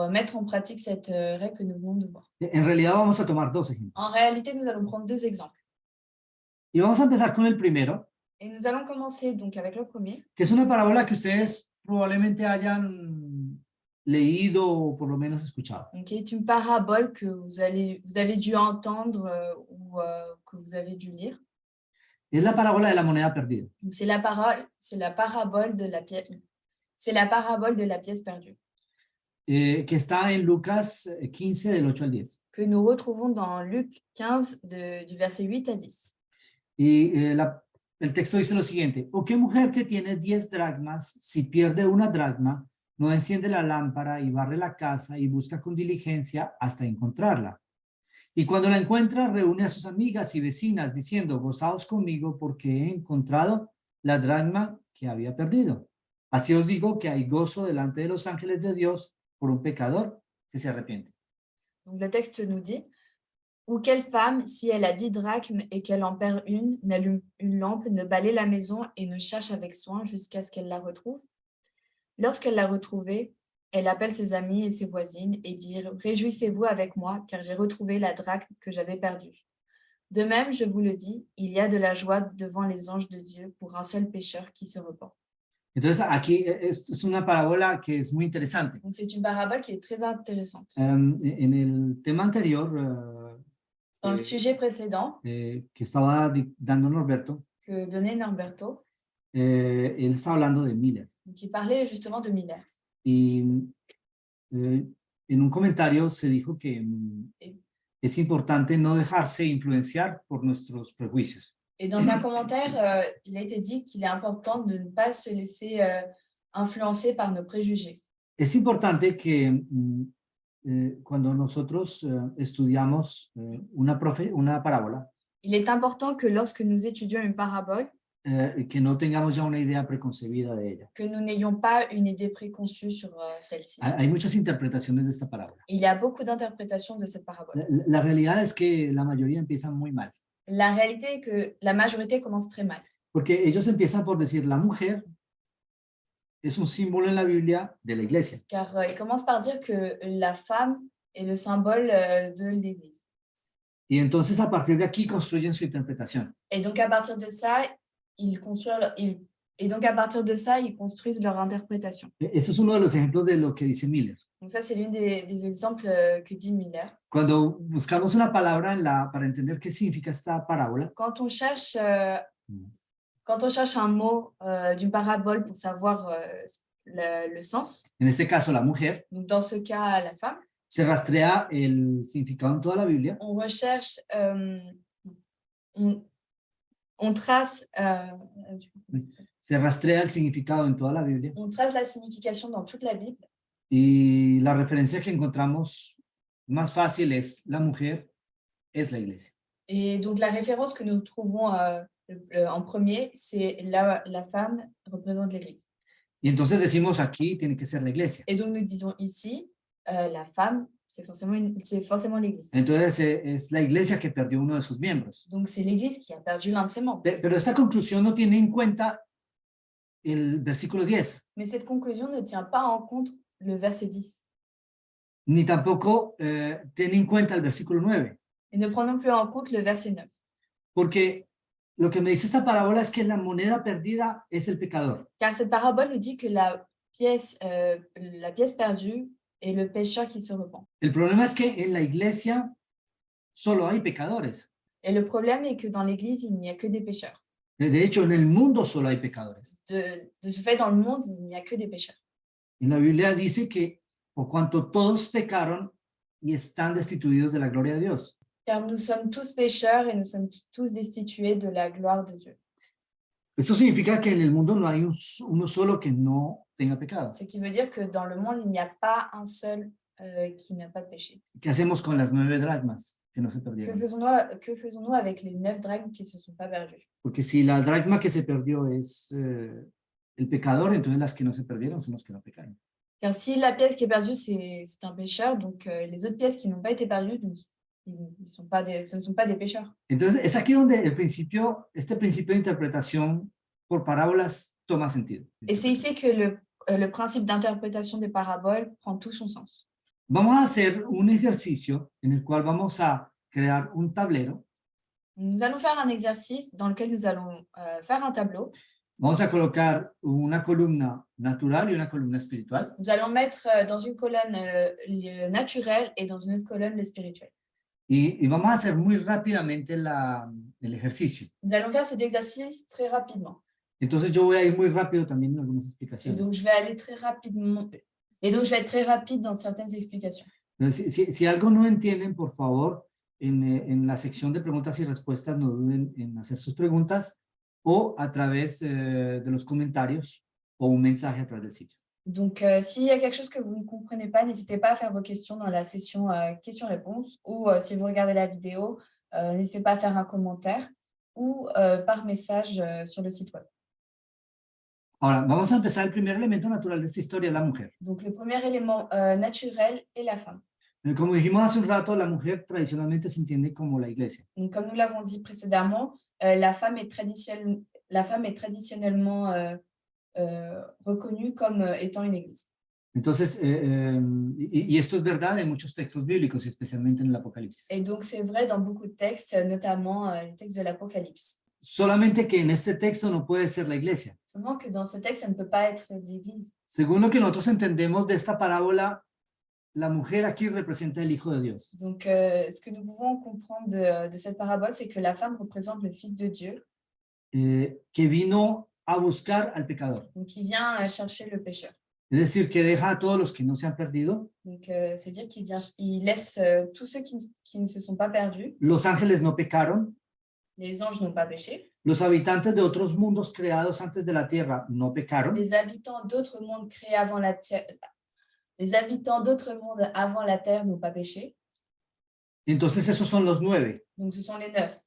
Speaker 2: mettre en pratique cette règle que nous venons de voir.
Speaker 1: En realidad vamos a tomar dos ejemplos.
Speaker 2: En réalité, nous allons prendre deux exemples.
Speaker 1: Y vamos a empezar con el primero.
Speaker 2: Et nous allons commencer donc avec le premier.
Speaker 1: Que es una parábola que ustedes probablemente hayan leído o por lo menos escuchado.
Speaker 2: Donc, qui est une parabole que vous avez dû entendre ou que vous avez dû lire.
Speaker 1: Es la parábola de la moneda perdida.
Speaker 2: C'est la parabole de la pièce perdue.
Speaker 1: Que está en Lucas 15 del 8 al 10.
Speaker 2: Que nous retrouvons dans Luc 15 du verset 8 à 10.
Speaker 1: Y el texto dice lo siguiente: ¿O qué mujer que tiene 10 dracmas, si pierde una dracma, no enciende la lámpara y barre la casa y busca con diligencia hasta encontrarla? Y cuando la encuentra, reúne a sus amigas y vecinas diciendo: gozaos conmigo porque he encontrado la dracma que había perdido. Así os digo que hay gozo delante de los ángeles de Dios por un pecador que se arrepiente.
Speaker 2: Donc le texte nous dit: ou quelle femme, si elle a 10 drachmes et qu'elle en perd une, n'allume une lampe, ne balaye la maison et ne cherche avec soin jusqu'à ce qu'elle la retrouve? Lorsqu'elle l'a retrouvée, elle appelle ses amis et ses voisines et dit: réjouissez-vous avec moi, car j'ai retrouvé la drachme que j'avais perdue. De même, je vous le dis, il y a de la joie devant les anges de Dieu pour un seul pécheur qui se repent.
Speaker 1: Entonces aquí es una parábola que es muy interesante.
Speaker 2: Donc c'est une parabole qui est très intéressante.
Speaker 1: En el tema anterior,
Speaker 2: dans le sujet précédent,
Speaker 1: que estaba dando Norberto,
Speaker 2: que donnait Norberto,
Speaker 1: él está hablando de Miller.
Speaker 2: Qui parlait justement de Miller.
Speaker 1: Y en un comentario se dijo que es importante no dejarse influenciar por nuestros prejuicios.
Speaker 2: Et dans un commentaire, il a été dit qu'il est important de ne pas se laisser influencer par nos préjugés.
Speaker 1: Es importante que cuando nosotros estudiamos una parábola,
Speaker 2: il est important que lorsque nous étudions une parabole,
Speaker 1: que no tengamos ya una idea preconcebida de ella.
Speaker 2: Que nous n'ayons pas une idée préconçue sur celle-ci.
Speaker 1: Hay muchas interpretaciones de esta parábola.
Speaker 2: Il y a beaucoup d'interprétations de cette parabole.
Speaker 1: La realidad es que la mayoría empiezan muy mal.
Speaker 2: La réalité est que la majorité commence très mal.
Speaker 1: Porque ellos empiezan por decir: la mujer es un símbolo en la Biblia de la iglesia.
Speaker 2: Car ils commencent par dire que la femme est le symbole de l'Église.
Speaker 1: Y entonces a partir de aquí construyen su interpretación.
Speaker 2: Et donc à partir de ça, ils Et donc, à partir de ça, ils construisent leur interprétation.
Speaker 1: Ese es uno de los ejemplos de lo que dice Miller.
Speaker 2: Donc ça, c'est l'une des exemples que dit Miller.
Speaker 1: Cuando buscamos una palabra para entender qué significa esta parábola,
Speaker 2: Quand on cherche un mot d'une parabole pour savoir le sens,
Speaker 1: en este caso la mujer,
Speaker 2: donc dans ce cas, la femme,
Speaker 1: se rastrea el significado en toda la Biblia
Speaker 2: on recherche, on trace,
Speaker 1: se rastrea el significado en toda la Biblia
Speaker 2: on trace la signification dans toute la Bible.
Speaker 1: y la referencia que encontramos más fácil es la mujer, es la iglesia.
Speaker 2: Et donc, la référence que nous trouvons en premier, c'est la femme représente l'Église.
Speaker 1: Y entonces decimos aquí tiene que ser la iglesia.
Speaker 2: Et donc, nous disons ici, la femme, c'est forcément l'Église.
Speaker 1: Entonces es la iglesia que perdió uno de sus miembros.
Speaker 2: Donc, c'est l'Église qui a perdu l'un de ses membres.
Speaker 1: Pero esta conclusión no tiene en cuenta el versículo 10,
Speaker 2: Mais cette conclusion ne tient pas en compte le verset 10.
Speaker 1: ni tampoco tiene en cuenta el versículo 9.
Speaker 2: Et ne prend non plus en compte le verset 9.
Speaker 1: Porque lo que me dice esta parábola es que la moneda perdida es el pecador.
Speaker 2: Car cette parabole nous dit que la pièce perdue est le pécheur qui se repent.
Speaker 1: El problema es que en la iglesia solo hay pecadores.
Speaker 2: Et le problème est que dans l'Église, il n'y a que des pécheurs.
Speaker 1: De hecho, en el mundo solo hay pecadores.
Speaker 2: De ce fait, dans le monde, il n'y a que des pécheurs.
Speaker 1: En la Biblia dice que por cuanto todos pecaron y están destituidos de la gloria de Dios.
Speaker 2: Car nous sommes tous pécheurs et nous sommes tous destitués de la gloire de Dieu.
Speaker 1: Eso significa que en el mundo no hay uno solo que no tenga pecado.
Speaker 2: Ce qui veut dire que dans le monde, il n'y a pas un seul qui n'a pas de péché.
Speaker 1: ¿Qué hacemos con las 9 dracmas que no se
Speaker 2: Que
Speaker 1: perdieron?
Speaker 2: faisons-nous avec les 9 drachmes qui ne se sont pas perdus?
Speaker 1: Porque si la dracma que se perdió es el pecador, entonces las que no se perdieron son los que no pecaron.
Speaker 2: Car si la pièce qui est perdue, c'est un pécheur, donc les autres pièces qui n'ont pas été perdues, ce ne sont pas des pécheurs.
Speaker 1: Entonces es aquí donde este principio de interpretación por parábolas toma sentido.
Speaker 2: Et c'est ici que le principe d'interprétation des paraboles prend tout son sens.
Speaker 1: Vamos a hacer un ejercicio en el cual vamos a crear un tablero.
Speaker 2: Nous allons faire un exercice dans lequel nous allons faire un tableau.
Speaker 1: Vamos a colocar una columna natural y una columna espiritual.
Speaker 2: Nous allons mettre dans une colonne le naturel et dans une autre colonne le spirituel.
Speaker 1: Y vamos a hacer muy rápidamente el ejercicio.
Speaker 2: Nous allons faire cet exercice très rapidement.
Speaker 1: Entonces yo voy a ir muy rápido también en algunas
Speaker 2: Et
Speaker 1: explicaciones.
Speaker 2: donc, je vais aller très rapidement. Et donc, je vais être très rapide dans certaines explications.
Speaker 1: Si algo no entienden, por favor, en la sección de preguntas y respuestas, no duden en hacer sus preguntas o a través de los comentarios o un mensaje a través del sitio.
Speaker 2: Donc, s'il y a quelque chose que vous ne comprenez pas, n'hésitez pas à faire vos questions dans la session questions-réponses ou si vous regardez la vidéo, n'hésitez pas à faire un commentaire ou par message sur le site web.
Speaker 1: Ahora, vamos a empezar el primer elemento natural de esta historia, la mujer.
Speaker 2: Donc, le premier élément naturel est la femme.
Speaker 1: Como dijimos hace un rato, la mujer tradicionalmente se entiende como la iglesia.
Speaker 2: Donc, comme nous l'avons dit précédemment, la femme est traditionnellement reconnue comme étant une église.
Speaker 1: Entonces, y esto es verdad en muchos textos bíblicos, y especialmente en el Apocalipsis.
Speaker 2: Et donc, c'est vrai dans beaucoup de textes, notamment les textes de l'Apocalypse.
Speaker 1: Solamente que en este texto no puede ser la iglesia.
Speaker 2: Seulement que dans ce texte, ça ne peut pas être l'église.
Speaker 1: Según lo que nosotros entendemos de esta parábola, la mujer aquí representa el Hijo de Dios.
Speaker 2: Donc, ce que nous pouvons comprendre de cette parabole, c'est que la femme représente le Fils de Dieu,
Speaker 1: Que vino a buscar al pecador.
Speaker 2: donc qui vient chercher le pécheur.
Speaker 1: Es decir, que deja a todos los que no se han perdido.
Speaker 2: Donc, c'est-à-dire qu'il laisse tous ceux qui ne se sont pas perdus.
Speaker 1: Los ángeles no pecaron.
Speaker 2: Les anges n'ont pas péché.
Speaker 1: Los habitantes de otros mundos creados antes de la tierra no pecaron.
Speaker 2: Les habitants d'autres mondes créés avant la terre, les habitants d'autres mondes avant la terre n'ont pas péché.
Speaker 1: Entonces esos son los 9.
Speaker 2: Donc, ce sont les 9.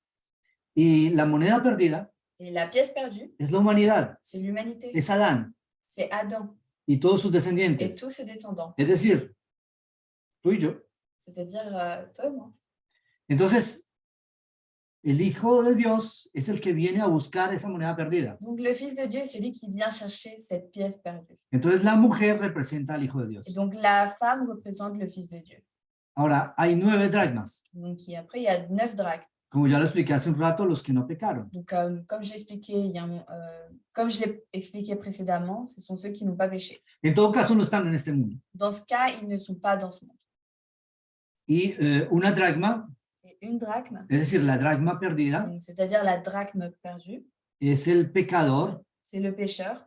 Speaker 1: Y la moneda perdida
Speaker 2: Et la pièce perdue,
Speaker 1: es la humanidad,
Speaker 2: c'est l'humanité.
Speaker 1: es Adán
Speaker 2: C'est Adam
Speaker 1: y todos sus
Speaker 2: et
Speaker 1: descendientes.
Speaker 2: tous ses descendants.
Speaker 1: Es decir, tú y yo.
Speaker 2: C'est-à-dire toi et moi.
Speaker 1: Entonces, el Hijo de Dios es el que viene a buscar esa moneda perdida.
Speaker 2: Donc, le Fils de Dieu est celui qui vient chercher cette pièce perdue.
Speaker 1: Entonces, la mujer representa al Hijo de Dios.
Speaker 2: Et donc, la femme représente le Fils de Dieu.
Speaker 1: Ahora, hay 9 dracmas.
Speaker 2: Donc, après, il y a 9 drachmes.
Speaker 1: Como ya lo expliqué hace un rato, los que no pecaron.
Speaker 2: Donc, comme je l'ai expliqué, comme je l'ai expliqué précédemment, ce sont ceux qui n'ont pas péché.
Speaker 1: En todo caso, no están en este mundo.
Speaker 2: Dans ce cas, ils ne sont pas dans ce monde.
Speaker 1: Y una dracma,
Speaker 2: Et une drachme,
Speaker 1: es decir, la dracma perdida,
Speaker 2: donc c'est-à-dire la drachme perdue,
Speaker 1: es el pecador.
Speaker 2: c'est le pécheur.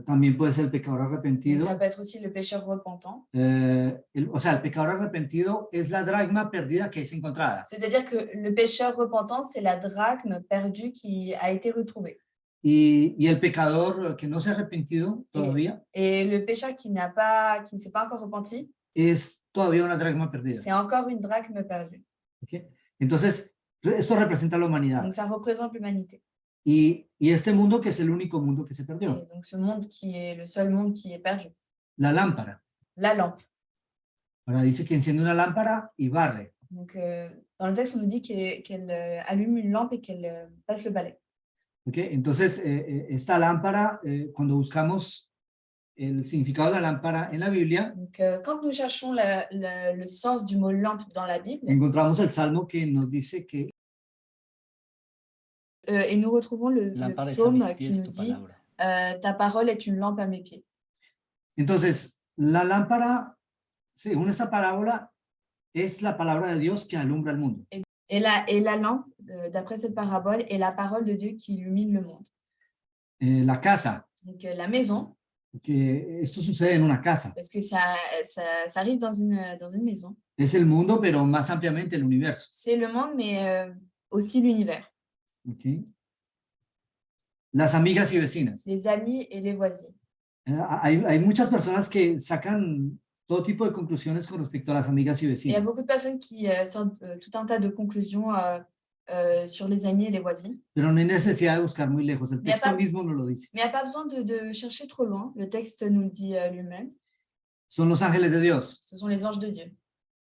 Speaker 1: También puede ser el pecador
Speaker 2: Donc,
Speaker 1: arrepentido.
Speaker 2: ça peut être aussi le pécheur repentant.
Speaker 1: O sea, el pecador arrepentido es la dracma perdida que es encontrada.
Speaker 2: C'est-à-dire que le pécheur repentant, c'est la drachme perdue qui a été retrouvée.
Speaker 1: Y el pecador que no se ha arrepentido todavía
Speaker 2: Et le pécheur qui ne s'est pas encore repenti,
Speaker 1: es todavía una dracma perdida.
Speaker 2: c'est encore une drachme perdue.
Speaker 1: ¿Okay? Entonces, esto representa la humanidad.
Speaker 2: Donc, ça représente l'humanité.
Speaker 1: Y este mundo que es el único mundo que se perdió.
Speaker 2: Et donc, ce monde qui est le seul monde qui est perdu.
Speaker 1: La lámpara.
Speaker 2: La lampe.
Speaker 1: Ahora dice que enciende una lámpara y barre.
Speaker 2: Donc, dans le texte, on nous dit qu'elle allume une lampe et qu'elle passe le balai.
Speaker 1: ¿Okay? Entonces, esta lámpara, cuando buscamos el significado de la lámpara en la Biblia,
Speaker 2: Donc, quand nous cherchons le sens du mot lampe dans la Bible,
Speaker 1: encontramos el salmo que nos dice que
Speaker 2: et nous retrouvons le
Speaker 3: Lámpara es a
Speaker 2: psaume
Speaker 3: mis
Speaker 2: qui
Speaker 3: pies
Speaker 2: nous
Speaker 3: tu
Speaker 2: dit
Speaker 3: palabra.
Speaker 2: ta parole est une lampe à mes pieds.
Speaker 1: entonces la lámpara, según esta parábola, es la palabra de Dios que alumbra el mundo.
Speaker 2: Et la lampe, d'après cette parabole, est la parole de Dieu qui illumine le monde.
Speaker 1: La casa,
Speaker 2: Donc, la maison,
Speaker 1: que esto sucede en una casa,
Speaker 2: parce que ça arrive dans une maison.
Speaker 1: es el mundo, pero más ampliamente el universo.
Speaker 2: C'est le monde, mais aussi l'univers.
Speaker 1: ¿Okay? Las amigas y vecinas.
Speaker 2: Les amis et les voisins.
Speaker 1: Hay muchas personas que sacan todo tipo de conclusiones con respecto a las amigas y
Speaker 2: Il y a
Speaker 1: vecinas.
Speaker 2: beaucoup de personnes qui sortent tout un tas de conclusions sur les amis et les voisins.
Speaker 1: Pero no hay necesidad de buscar muy lejos. El
Speaker 2: Y aparte-
Speaker 1: texto mismo nos lo dice.
Speaker 2: Mais il n'y a pas besoin de chercher trop loin. Le texte nous le dit lui-même.
Speaker 1: Son los ángeles de Dios.
Speaker 2: Ce sont les anges de Dieu.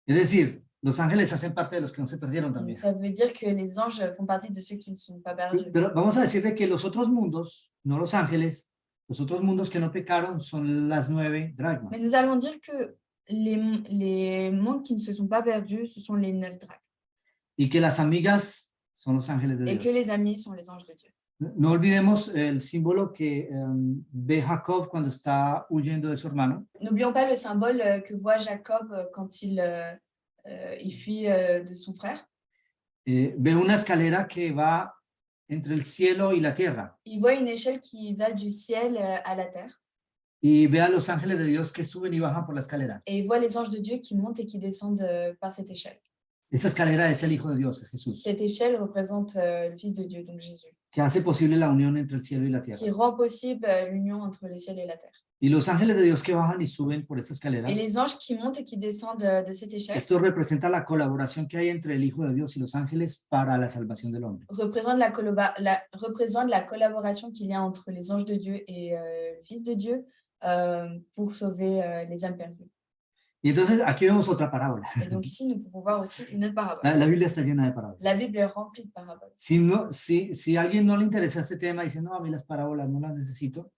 Speaker 1: Es decir, los ángeles hacen parte de los que no se perdieron
Speaker 2: Donc,
Speaker 1: también.
Speaker 2: ça veut dire que les anges font partie de ceux qui ne sont pas perdus.
Speaker 1: Pero vamos a decir de que los otros mundos, no los ángeles, los otros mundos que no pecaron son las 9 dracmas.
Speaker 2: Mais nous allons dire que les mondes qui ne se sont pas perdus, ce sont les 9 drachmes.
Speaker 1: Y que las amigas son los ángeles de
Speaker 2: Et que
Speaker 1: Dios.
Speaker 2: les amis sont les anges de Dieu.
Speaker 1: No olvidemos el símbolo que ve Jacob cuando está huyendo de su hermano.
Speaker 2: N'oublions pas le symbole que voit Jacob quand il fuit de son frère.
Speaker 1: Ve una escalera que va entre el cielo y la tierra.
Speaker 2: Il voit une échelle qui va du ciel à la terre.
Speaker 1: Y ve a los ángeles de Dios que suben y bajan por la escalera.
Speaker 2: Et il voit les anges de Dieu qui montent et qui descendent par cette échelle.
Speaker 1: Esa escalera es el Hijo de Dios, es Jesús,
Speaker 2: Cette échelle représente le Fils de Dieu, donc Jésus,
Speaker 1: que hace posible la unión entre el cielo y la
Speaker 2: qui
Speaker 1: tierra.
Speaker 2: rend possible l'union entre le ciel et la terre.
Speaker 1: Y los ángeles de Dios que bajan y suben por esta escalera,
Speaker 2: Et les anges qui montent et qui descendent de cette échelle
Speaker 1: esto representa la colaboración que hay entre el Hijo de Dios y los ángeles para la salvación del hombre.
Speaker 2: représentent la collaboration qu'il y a entre les anges de Dieu et le Fils de Dieu pour sauver les âmes perdues.
Speaker 1: Y entonces aquí vemos otra parábola.
Speaker 2: Et donc ici, nous pouvons voir aussi une autre parabole.
Speaker 1: La Biblia está llena de parábolas.
Speaker 2: La Bible est remplie de paraboles.
Speaker 1: Si a alguien no le interesa este tema, dice, no, a mí las parábolas no las necesito,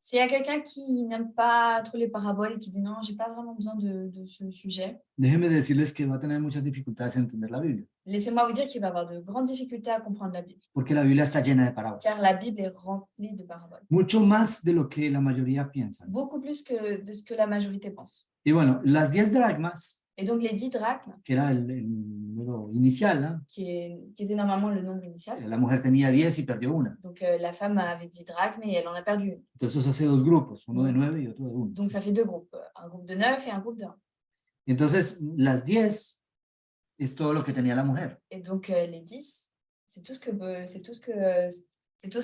Speaker 2: S'il y a quelqu'un qui n'aime pas trop les paraboles et qui dit non, j'ai pas vraiment besoin de ce sujet,
Speaker 1: déjenme decirles que va a tener muchas dificultades en entender la Biblia,
Speaker 2: laissez-moi vous dire qu'il va avoir de grandes difficultés à comprendre la Bible,
Speaker 1: porque la Biblia está llena de parábolas.
Speaker 2: car la Bible est remplie de paraboles.
Speaker 1: Mucho más de lo que la mayoría piensa.
Speaker 2: Beaucoup plus que de ce que la majorité pense.
Speaker 1: Y bueno, las 10 dracmas,
Speaker 2: Et donc les 10 drachmes,
Speaker 1: que era el número inicial, ¿no?
Speaker 2: qui était normalement le nombre initial,
Speaker 1: La mujer tenía 10 y perdió una.
Speaker 2: donc la femme avait 10 drachmes et elle en a perdu une.
Speaker 1: Entonces eso hace dos grupos, uno de 9 y otro de 1.
Speaker 2: Donc ça fait deux groupes, un groupe de 9 et un groupe de 1.
Speaker 1: Entonces las 10 es todo lo que tenía la mujer.
Speaker 2: Et donc les 10, c'est tout ce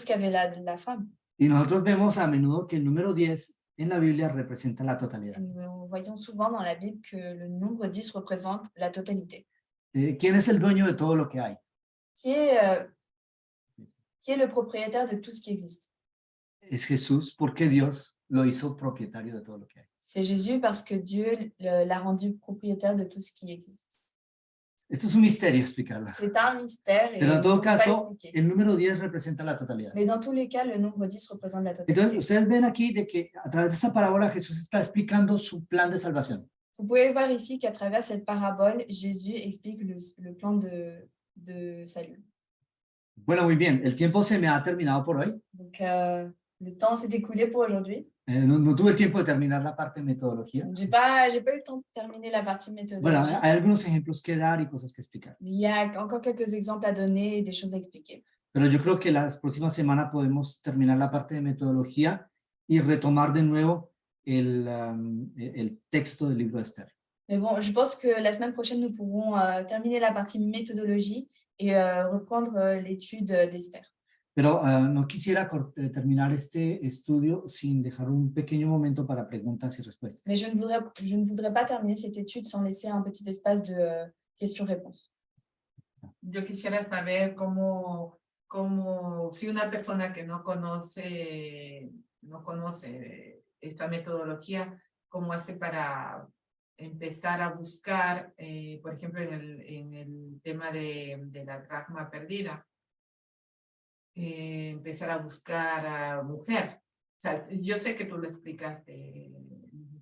Speaker 2: qu'avait la femme.
Speaker 1: Y nosotros vemos a menudo que el número 10 en la Biblia representa la totalidad.
Speaker 2: Nous voyons souvent dans la Bible que le nombre 10 représente la totalité.
Speaker 1: ¿Quién es el dueño de todo lo que hay?
Speaker 2: Qui est le propriétaire de tout ce qui existe?
Speaker 1: Es Jesús, porque Dios lo hizo propietario de todo lo que hay.
Speaker 2: C'est Jésus parce que Dieu l'a rendu propriétaire de tout ce qui existe.
Speaker 1: Esto es un misterio explicarlo.
Speaker 2: C'est un mystère et
Speaker 1: Pero en
Speaker 2: on
Speaker 1: todo
Speaker 2: ne peut pas
Speaker 1: caso,
Speaker 2: l'expliquer.
Speaker 1: el número 10 representa la totalidad.
Speaker 2: Mais dans tous les cas, le nombre 10 représente la totalité.
Speaker 1: Entonces, ustedes ven aquí de que a través de esta parábola Jesús está explicando su plan de salvación.
Speaker 2: Vous pouvez voir ici qu'à travers cette parabole, Jésus explique le plan de de salut.
Speaker 1: Bueno, muy bien. El tiempo se me ha terminado por hoy.
Speaker 2: Donc, le temps s'est écoulé pour aujourd'hui.
Speaker 1: No tuve el tiempo de terminar la parte de metodología.
Speaker 2: J'ai pas eu le temps de terminer la partie
Speaker 1: Bueno,
Speaker 2: méthodologie.
Speaker 1: hay algunos ejemplos que dar y cosas que explicar.
Speaker 2: Il y a encore quelques exemples à donner et des choses à expliquer.
Speaker 1: Pero yo creo que las próximas semanas podemos terminar la parte de metodología y retomar de nuevo el texto del libro de Esther.
Speaker 2: Mais bon, je pense que la semaine prochaine, nous pourrons terminer la partie méthodologie et reprendre l'étude d'Esther.
Speaker 1: Pero no quisiera terminar este estudio sin dejar un pequeño momento para preguntas y respuestas.
Speaker 2: Mais je ne voudrais pas terminer cette étude sans laisser un petit espace de questions-réponses.
Speaker 3: Yo quisiera saber cómo si una persona que no conoce esta metodología, cómo hace para empezar a buscar, por ejemplo, en el tema de la dracma perdida, empezar a buscar a mujer. O sea, yo sé que tú lo explicaste,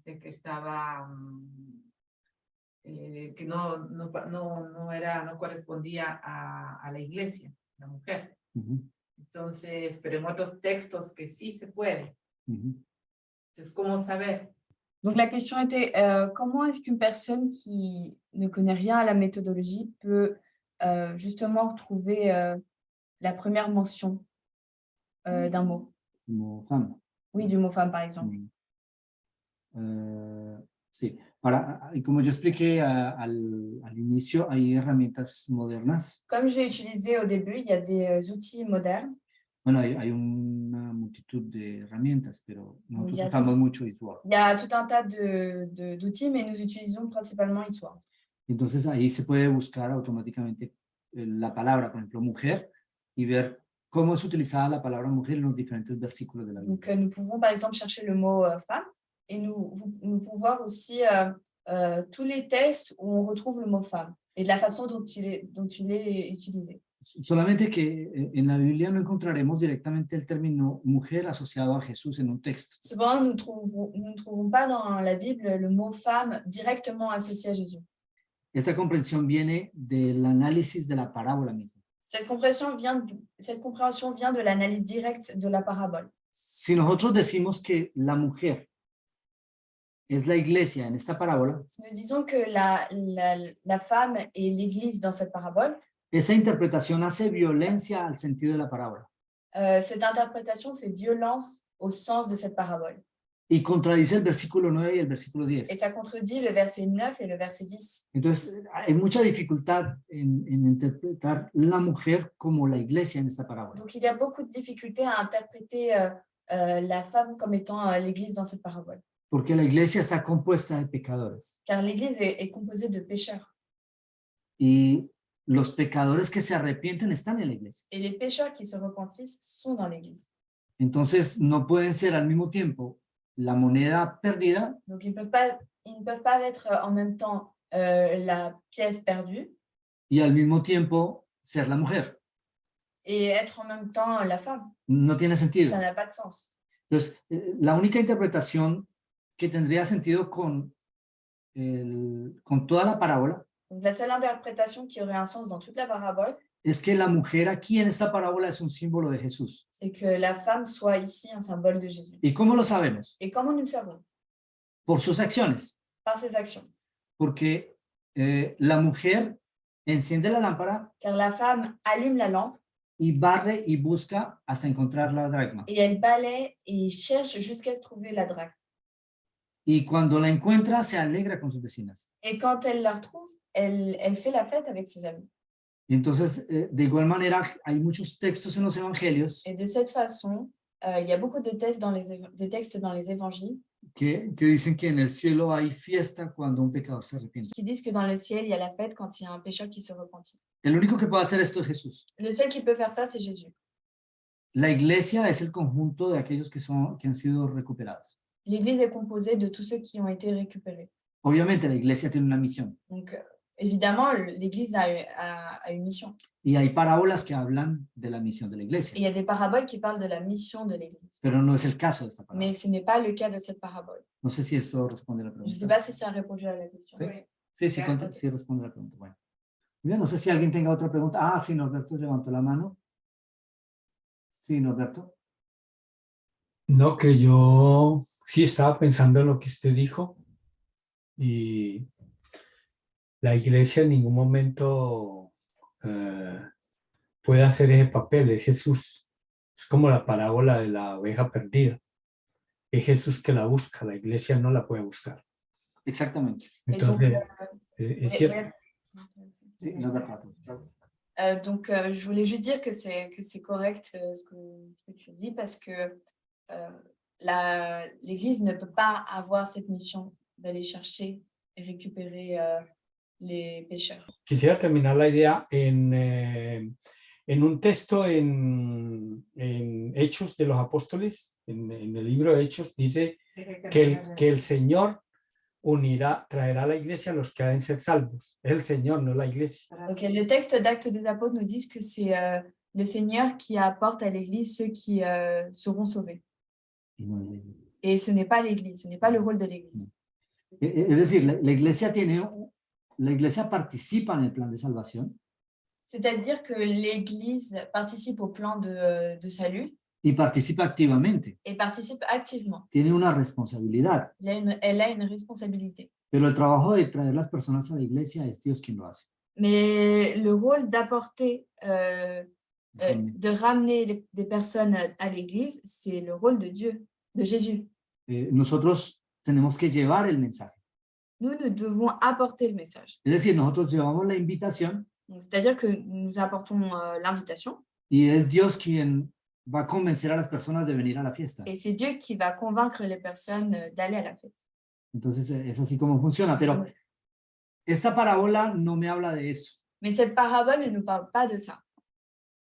Speaker 3: de que estaba, que no correspondía a la iglesia, la mujer. Entonces, pero en otros textos que sí se puede. Entonces, ¿cómo saber?
Speaker 2: Donc la question était, comment est-ce qu'une personne qui ne connaît rien à la méthodologie peut justement retrouver la première mention d'un mot?
Speaker 1: Como fama.
Speaker 2: Oui, du mot femme, par exemple.
Speaker 1: Sí, y como yo expliqué al inicio, hay herramientas modernas.
Speaker 2: Comme je l'ai utilisé au début, il y a des outils modernes.
Speaker 1: Bueno, hay una multitud de herramientas, pero nosotros
Speaker 2: Ya.
Speaker 1: usamos mucho eSword.
Speaker 2: Il y a tout un tas d'outils, mais nous utilisons principalement eSword.
Speaker 1: Entonces ahí se puede buscar automáticamente la palabra, por ejemplo, mujer, y ver cómo es utilizada la palabra mujer en los diferentes versículos de la Biblia.
Speaker 2: Donc nous pouvons par exemple chercher le mot femme, et nous pouvons voir aussi tous les textes où on retrouve le mot femme, et de la façon dont il est utilisé.
Speaker 1: Solamente que en la Biblia no encontraremos directamente el término mujer asociado a Jesús en un texto.
Speaker 2: Cependant, nous ne trouvons pas dans la Bible le mot femme directement associé à Jésus.
Speaker 1: Esta comprensión viene del análisis de la parábola misma.
Speaker 2: Cette compréhension vient de l'analyse directe de la parabole.
Speaker 1: Si nosotros decimos que la mujer es la iglesia en esta parábola,
Speaker 2: Si nous disons que la femme est l'église dans cette parabole,
Speaker 1: esa interpretación hace violencia al sentido de la parábola
Speaker 2: cette interprétation fait violence au sens de cette parabole.
Speaker 1: y contradice el versículo 9 y el versículo
Speaker 2: Et
Speaker 1: 10.
Speaker 2: ça contredit le verset 9 et le verset 10.
Speaker 1: Entonces, hay mucha dificultad en interpretar la mujer como la iglesia en esta parábola.
Speaker 2: Donc, il y a beaucoup de difficultés à interpréter la femme comme étant l'église dans cette parabole.
Speaker 1: Porque la iglesia está compuesta de pecadores.
Speaker 2: Car l'église est composée de pécheurs.
Speaker 1: Y los pecadores que se arrepienten están en la iglesia.
Speaker 2: Et les pécheurs qui se repentissent sont dans l'église.
Speaker 1: Entonces, no pueden ser al mismo tiempo la moneda perdida
Speaker 2: Donc, ils ne peuvent pas être en même temps la pièce perdue
Speaker 1: y al mismo tiempo ser la mujer.
Speaker 2: et être en même temps la femme.
Speaker 1: No tiene sentido.
Speaker 2: Ça n'a pas de sens.
Speaker 1: Entonces, la única interpretación que tendría sentido con toda la parábola
Speaker 2: Donc, la seule interprétation qui aurait un sens dans toute la parabole,
Speaker 1: es que la mujer aquí en esta parábola es un símbolo de Jesús.
Speaker 2: c'est que la femme soit ici un symbole de Jésus.
Speaker 1: ¿Y cómo lo sabemos?
Speaker 2: Et comment nous le savons?
Speaker 1: Por sus acciones.
Speaker 2: Par ses actions.
Speaker 1: Porque la mujer enciende la lámpara
Speaker 2: Car la femme allume la lampe
Speaker 1: y barre y busca hasta encontrar la dracma.
Speaker 2: et elle balaie et cherche jusqu'à se trouver la dracme.
Speaker 1: Y cuando la encuentra, se alegra con sus vecinas.
Speaker 2: Et quand elle la retrouve, elle fait la fête avec ses amis.
Speaker 1: Y entonces, de igual manera, hay muchos textos en los evangelios
Speaker 2: Et de cette façon, il y a beaucoup de textes dans les évangiles
Speaker 1: que dicen que en el cielo hay fiesta cuando un pecador se arrepiente.
Speaker 2: qui disent que dans le ciel, il y a la fête quand il y a un pécheur qui se repentit.
Speaker 1: El único que puede hacer esto es Jesús.
Speaker 2: Le seul qui peut faire ça, c'est Jésus.
Speaker 1: La iglesia es el conjunto de aquellos que han sido recuperados.
Speaker 2: L'Église est composée de tous ceux qui ont été récupérés.
Speaker 1: Obviamente, la iglesia tiene una misión.
Speaker 2: Donc, évidemment, l'Église a une mission.
Speaker 1: Y hay parábolas que hablan de la misión de la
Speaker 2: Et il
Speaker 1: iglesia.
Speaker 2: y a des paraboles qui parlent de la mission de l'Église.
Speaker 1: Pero no es el caso de esta parábola.
Speaker 2: Mais ce n'est pas le cas de cette parabole.
Speaker 1: No sé si esto responde a la
Speaker 2: Je ne sais
Speaker 1: pregunta.
Speaker 2: pas si ça a répondu à la question.
Speaker 1: Sí, sí, sí responde a la pregunta. Bueno. Bien, no sé si alguien tenga otra pregunta. Ah, sí, Norberto levantó la mano. Sí, Norberto.
Speaker 4: No, que yo sí estaba pensando en lo que usted dijo y la iglesia en ningún momento puede hacer ese papel, es Jesús. Es como la parábola de la oveja perdida. Es Jesús que la busca, la iglesia no la puede buscar.
Speaker 1: Exactamente.
Speaker 4: Entonces, es
Speaker 2: Oui,
Speaker 4: cierto.
Speaker 1: Sí, Norberto.
Speaker 2: Je voulais juste dire que c'est correct ce que tu dis parce que l'Église ne peut pas avoir cette mission d'aller chercher et récupérer les pécheurs.
Speaker 4: Quisiera terminar la idea en un texto en Hechos de los Apóstoles, en el libro de Hechos, dice que el Señor traerá a la iglesia a los que han de ser salvos. Es el Señor, no la iglesia.
Speaker 2: Donc, le texte d'Actes des Apôtres nous dit que c'est le Seigneur qui apporte à l'Église ceux qui seront sauvés. Et ce n'est pas l'Église, ce n'est pas le rôle de l'Église.
Speaker 1: Es decir, la iglesia participa en el plan de salvación
Speaker 2: C'est-à-dire que l'Église participe au plan de salut
Speaker 1: y participa activamente.
Speaker 2: et participe activement.
Speaker 1: Tiene una responsabilidad,
Speaker 2: Elle a une responsabilité.
Speaker 1: pero el trabajo de traer las personas a la iglesia es Dios quien lo hace.
Speaker 2: Mais le rôle d'apporter, de ramener des personnes à l'Église, c'est le rôle de Dieu, de Jésus.
Speaker 1: Nosotros tenemos que llevar el mensaje.
Speaker 2: Nous devons apporter le message.
Speaker 1: Es decir, nosotros llevamos la invitación
Speaker 2: C'est-à-dire que nous apportons l'invitation
Speaker 1: y es Dios quien va a convencer a las personas de venir a la fiesta.
Speaker 2: et c'est Dieu qui va convaincre les personnes d'aller à la fête.
Speaker 1: Entonces es así como funciona, pero esta parábola no me habla de eso.
Speaker 2: Mais cette parabole ne nous parle pas de ça.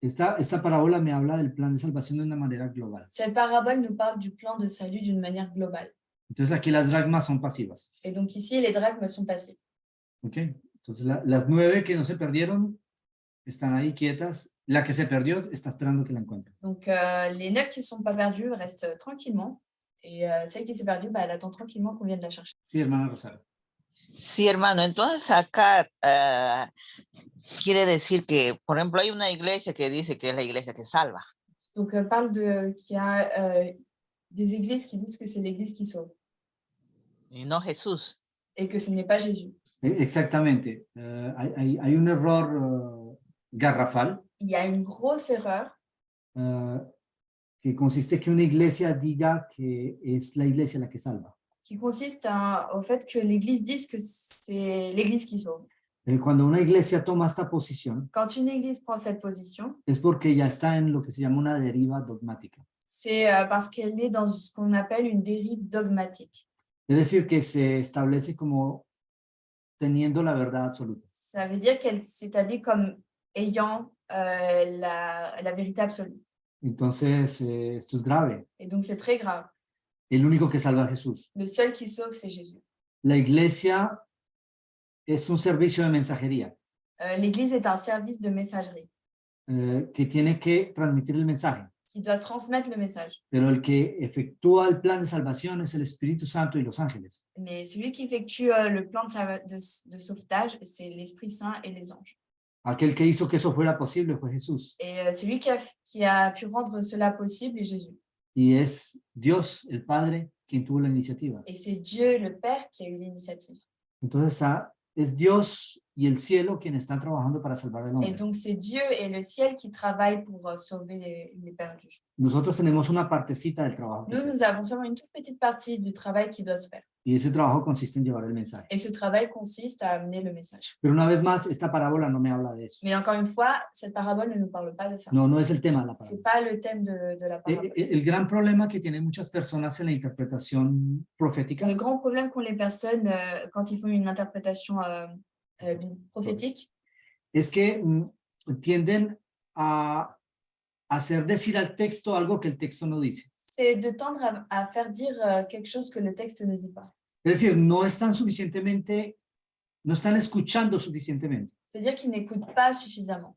Speaker 1: Esta parábola me habla del plan de salvación de una manera global.
Speaker 2: Cette parabole nous parle du plan de salut d'une manière globale.
Speaker 1: Entonces aquí las dracmas son pasivas.
Speaker 2: Et donc ici, les drachmes sont passifs.
Speaker 1: ¿Ok? Entonces las 9 que no se perdieron están ahí quietas. La que se perdió está esperando que la encuentre.
Speaker 2: Donc les 9 qui ne sont pas perdus restent tranquillement. Et celle qui s'est perdue, elle attend tranquillement qu'on vienne la chercher.
Speaker 1: Sí, hermana Rosario.
Speaker 5: Sí, hermano, entonces acá quiere decir que, por ejemplo, hay una iglesia que dice que es la iglesia que salva.
Speaker 2: Donc parle qu'il y a des églises qui disent que c'est l'église qui sauve
Speaker 5: Y no Jesús.
Speaker 2: et que ce n'est pas Jésus.
Speaker 1: Exactamente. Hay un error garrafal
Speaker 2: Il y a une grosse erreur
Speaker 1: que consiste que una iglesia diga que es la iglesia la que salva.
Speaker 2: qui consiste au fait que l'église dise que c'est l'église qui sauve.
Speaker 1: Cuando una iglesia toma esta posición,
Speaker 2: Quand une église prend cette position,
Speaker 1: es porque ya está en lo que se llama una deriva dogmática.
Speaker 2: c'est parce qu'elle est dans ce qu'on appelle une dérive dogmatique.
Speaker 1: Es decir, que se establece como teniendo la verdad absoluta.
Speaker 2: Ça veut dire qu'elle s'établit comme ayant la vérité absolue.
Speaker 1: Entonces, esto es grave.
Speaker 2: Et donc, c'est très grave.
Speaker 1: El único que salva es Jesús.
Speaker 2: Le seul qui sauve, c'est Jésus.
Speaker 1: La iglesia es un servicio de mensajería
Speaker 2: L'église est un service de messagerie
Speaker 1: que tiene que transmitir el mensaje,
Speaker 2: qui doit transmettre le message.
Speaker 1: pero el que efectúa el plan de salvación es el Espíritu Santo y los ángeles.
Speaker 2: Mais celui qui effectue le plan de sauvetage, c'est l'Esprit Saint et les anges.
Speaker 1: Aquel que hizo que eso fuera posible fue Jesús.
Speaker 2: Et celui qui a pu rendre cela possible est Jésus.
Speaker 1: Y es Dios, el Padre, quien tuvo la iniciativa.
Speaker 2: Et c'est Dieu, le Père, qui a eu l'initiative.
Speaker 1: Entonces es Dios y el cielo quienes están trabajando para salvar al
Speaker 2: Et
Speaker 1: hombre.
Speaker 2: donc, c'est Dieu et le ciel qui travaillent pour sauver les perdus.
Speaker 1: Nosotros tenemos una partecita del trabajo que hacer,
Speaker 2: Nous avons seulement une toute petite partie du travail qui doit se faire.
Speaker 1: y ese trabajo consiste en llevar el mensaje.
Speaker 2: Et ce travail consiste à amener le message.
Speaker 1: Pero una vez más, esta parábola no me habla de eso.
Speaker 2: Mais encore une fois, cette parabole ne nous parle pas de ça.
Speaker 1: No es el tema de la
Speaker 2: Ce n'est
Speaker 1: parábola.
Speaker 2: pas le thème de la parabole.
Speaker 1: El gran problema que tienen muchas personas en la interpretación profética
Speaker 2: Le grand problème qu'ont les personnes quand ils font une interprétation prophétique,
Speaker 1: es que tienden a hacer decir al texto algo que el texto no dice.
Speaker 2: c'est de tendre à faire dire quelque chose que le texte ne dit pas.
Speaker 1: Es decir, no están escuchando suficientemente.
Speaker 2: C'est-à-dire qu'ils n'écoutent pas suffisamment.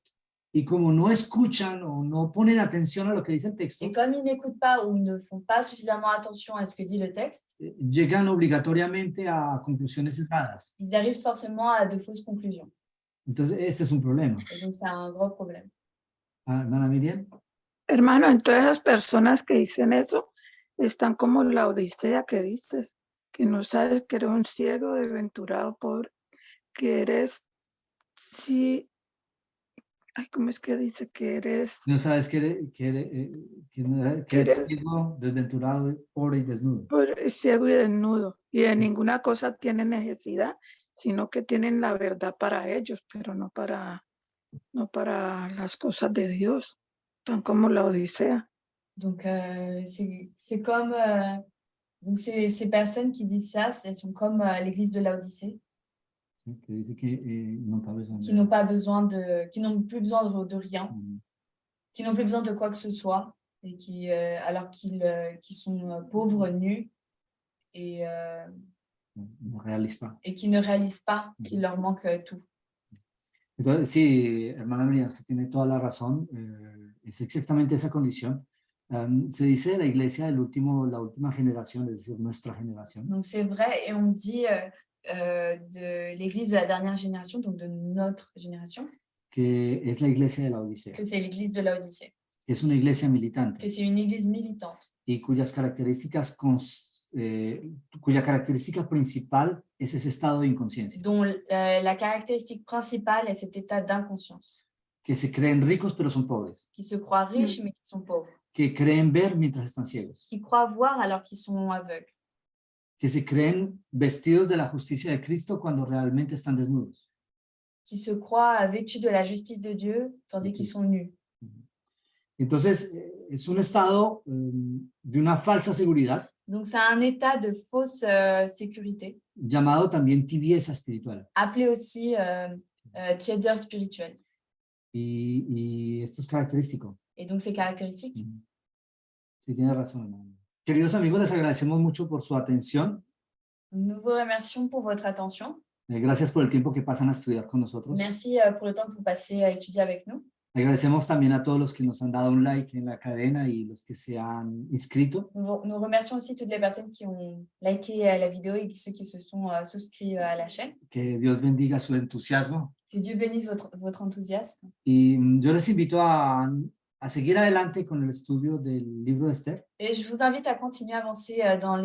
Speaker 1: Y como no escuchan o no ponen atención a lo que dice el texto,
Speaker 2: Et comme ils n'écoutent pas ou ne font pas suffisamment attention à ce que dit le texte,
Speaker 1: llegan obligatoriamente a conclusiones erradas.
Speaker 2: ils arrivent forcément à de fausses conclusions.
Speaker 1: Entonces, este es un problema.
Speaker 2: Et donc, c'est un gros problème.
Speaker 1: Ah, hermana Miriam.
Speaker 6: Hermano, entonces esas personas que dicen eso están como la Odisea que dices, que no sabes que eres un ciego, desventurado, pobre, que eres, sí, ay, ¿cómo es que dice? Que eres,
Speaker 1: No sabes que
Speaker 6: que
Speaker 1: eres
Speaker 6: eres
Speaker 1: ciego, desventurado, pobre y desnudo.
Speaker 6: ciego y desnudo, y de ninguna cosa tienen necesidad, sino que tienen la verdad para ellos, pero no para las cosas de Dios, tan como la Odisea.
Speaker 2: Donc, c'est comme... donc, ces personnes qui disent ça, elles sont comme l'église de Laodicée,
Speaker 1: ¿Sí? Que dice que no sabes dónde.
Speaker 2: qui n'ont pas besoin de... qui n'ont plus besoin de rien,
Speaker 1: Mm,
Speaker 2: qui n'ont plus besoin de quoi que ce soit, et qui, alors qu'ils sont pauvres, nus, et
Speaker 1: no réalise pas.
Speaker 2: qui ne réalisent pas qu'il leur manque tout.
Speaker 1: Entonces, sí, hermana Miriam, usted tiene toda la razón. Es exactamente esa condición. Se dice de la iglesia la última generación, es decir, nuestra generación,
Speaker 2: Donc, c'est vrai, et on dit de l'église de la dernière génération, donc de notre génération,
Speaker 1: que es la iglesia de la Odisea,
Speaker 2: que c'est l'église de Laodicée,
Speaker 1: que es una iglesia militante
Speaker 2: que c'est une église militante,
Speaker 1: y cuya característica principal es ese estado de inconsciencia,
Speaker 2: dont la caractéristique principale est cet état d'inconscience,
Speaker 1: que se creen ricos pero son pobres,
Speaker 2: qui se croient riches mais qui sont pauvres,
Speaker 1: que creen ver mientras están ciegos,
Speaker 2: qui croient voir alors qu'ils sont aveugles,
Speaker 1: que se creen vestidos de la justicia de Cristo cuando realmente están desnudos.
Speaker 2: qui se croient vêtus de la justice de Dieu tandis qu'ils sont nus.
Speaker 1: Entonces, es un estado de una falsa seguridad
Speaker 2: Donc, c'est un état de fausse sécurité,
Speaker 1: llamado también tibieza espiritual.
Speaker 2: appelé aussi tiédeur spirituelle.
Speaker 1: Y esto es característico.
Speaker 2: Et donc, c'est caractéristique.
Speaker 1: Sí, tiene razón, hermano. Queridos amigos, les agradecemos mucho por su atención.
Speaker 2: Nous vous remercions pour votre attention.
Speaker 1: Gracias por el tiempo que pasan a estudiar con nosotros.
Speaker 2: Merci pour le temps que vous passez à étudier avec nous.
Speaker 1: Agradecemos también a todos los que nos han dado un like en la cadena y los que se han inscrito.
Speaker 2: Nous remercions aussi toutes les personnes qui ont liké la vidéo et ceux qui se sont souscrits à la chaîne.
Speaker 1: Que Dios bendiga su entusiasmo.
Speaker 2: Que Dieu bénisse votre enthousiasme.
Speaker 1: Y yo les invito a seguir adelante con el estudio del libro de Esther.
Speaker 2: Et je vous invite à continuer à avancer dans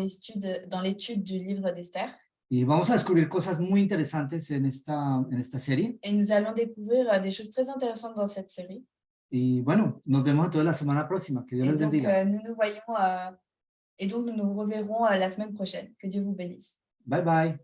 Speaker 2: l'étude du livre d'Esther.
Speaker 1: Y vamos a descubrir cosas muy interesantes en esta serie.
Speaker 2: Et nous allons découvrir des choses très intéressantes dans cette série.
Speaker 1: Y bueno, nos vemos entonces la semana próxima. Que Dios
Speaker 2: Et
Speaker 1: les
Speaker 2: donc,
Speaker 1: bendiga.
Speaker 2: nous nous voyons et donc nous nous reverrons la semaine prochaine. Que Dieu vous bénisse.
Speaker 1: Bye bye.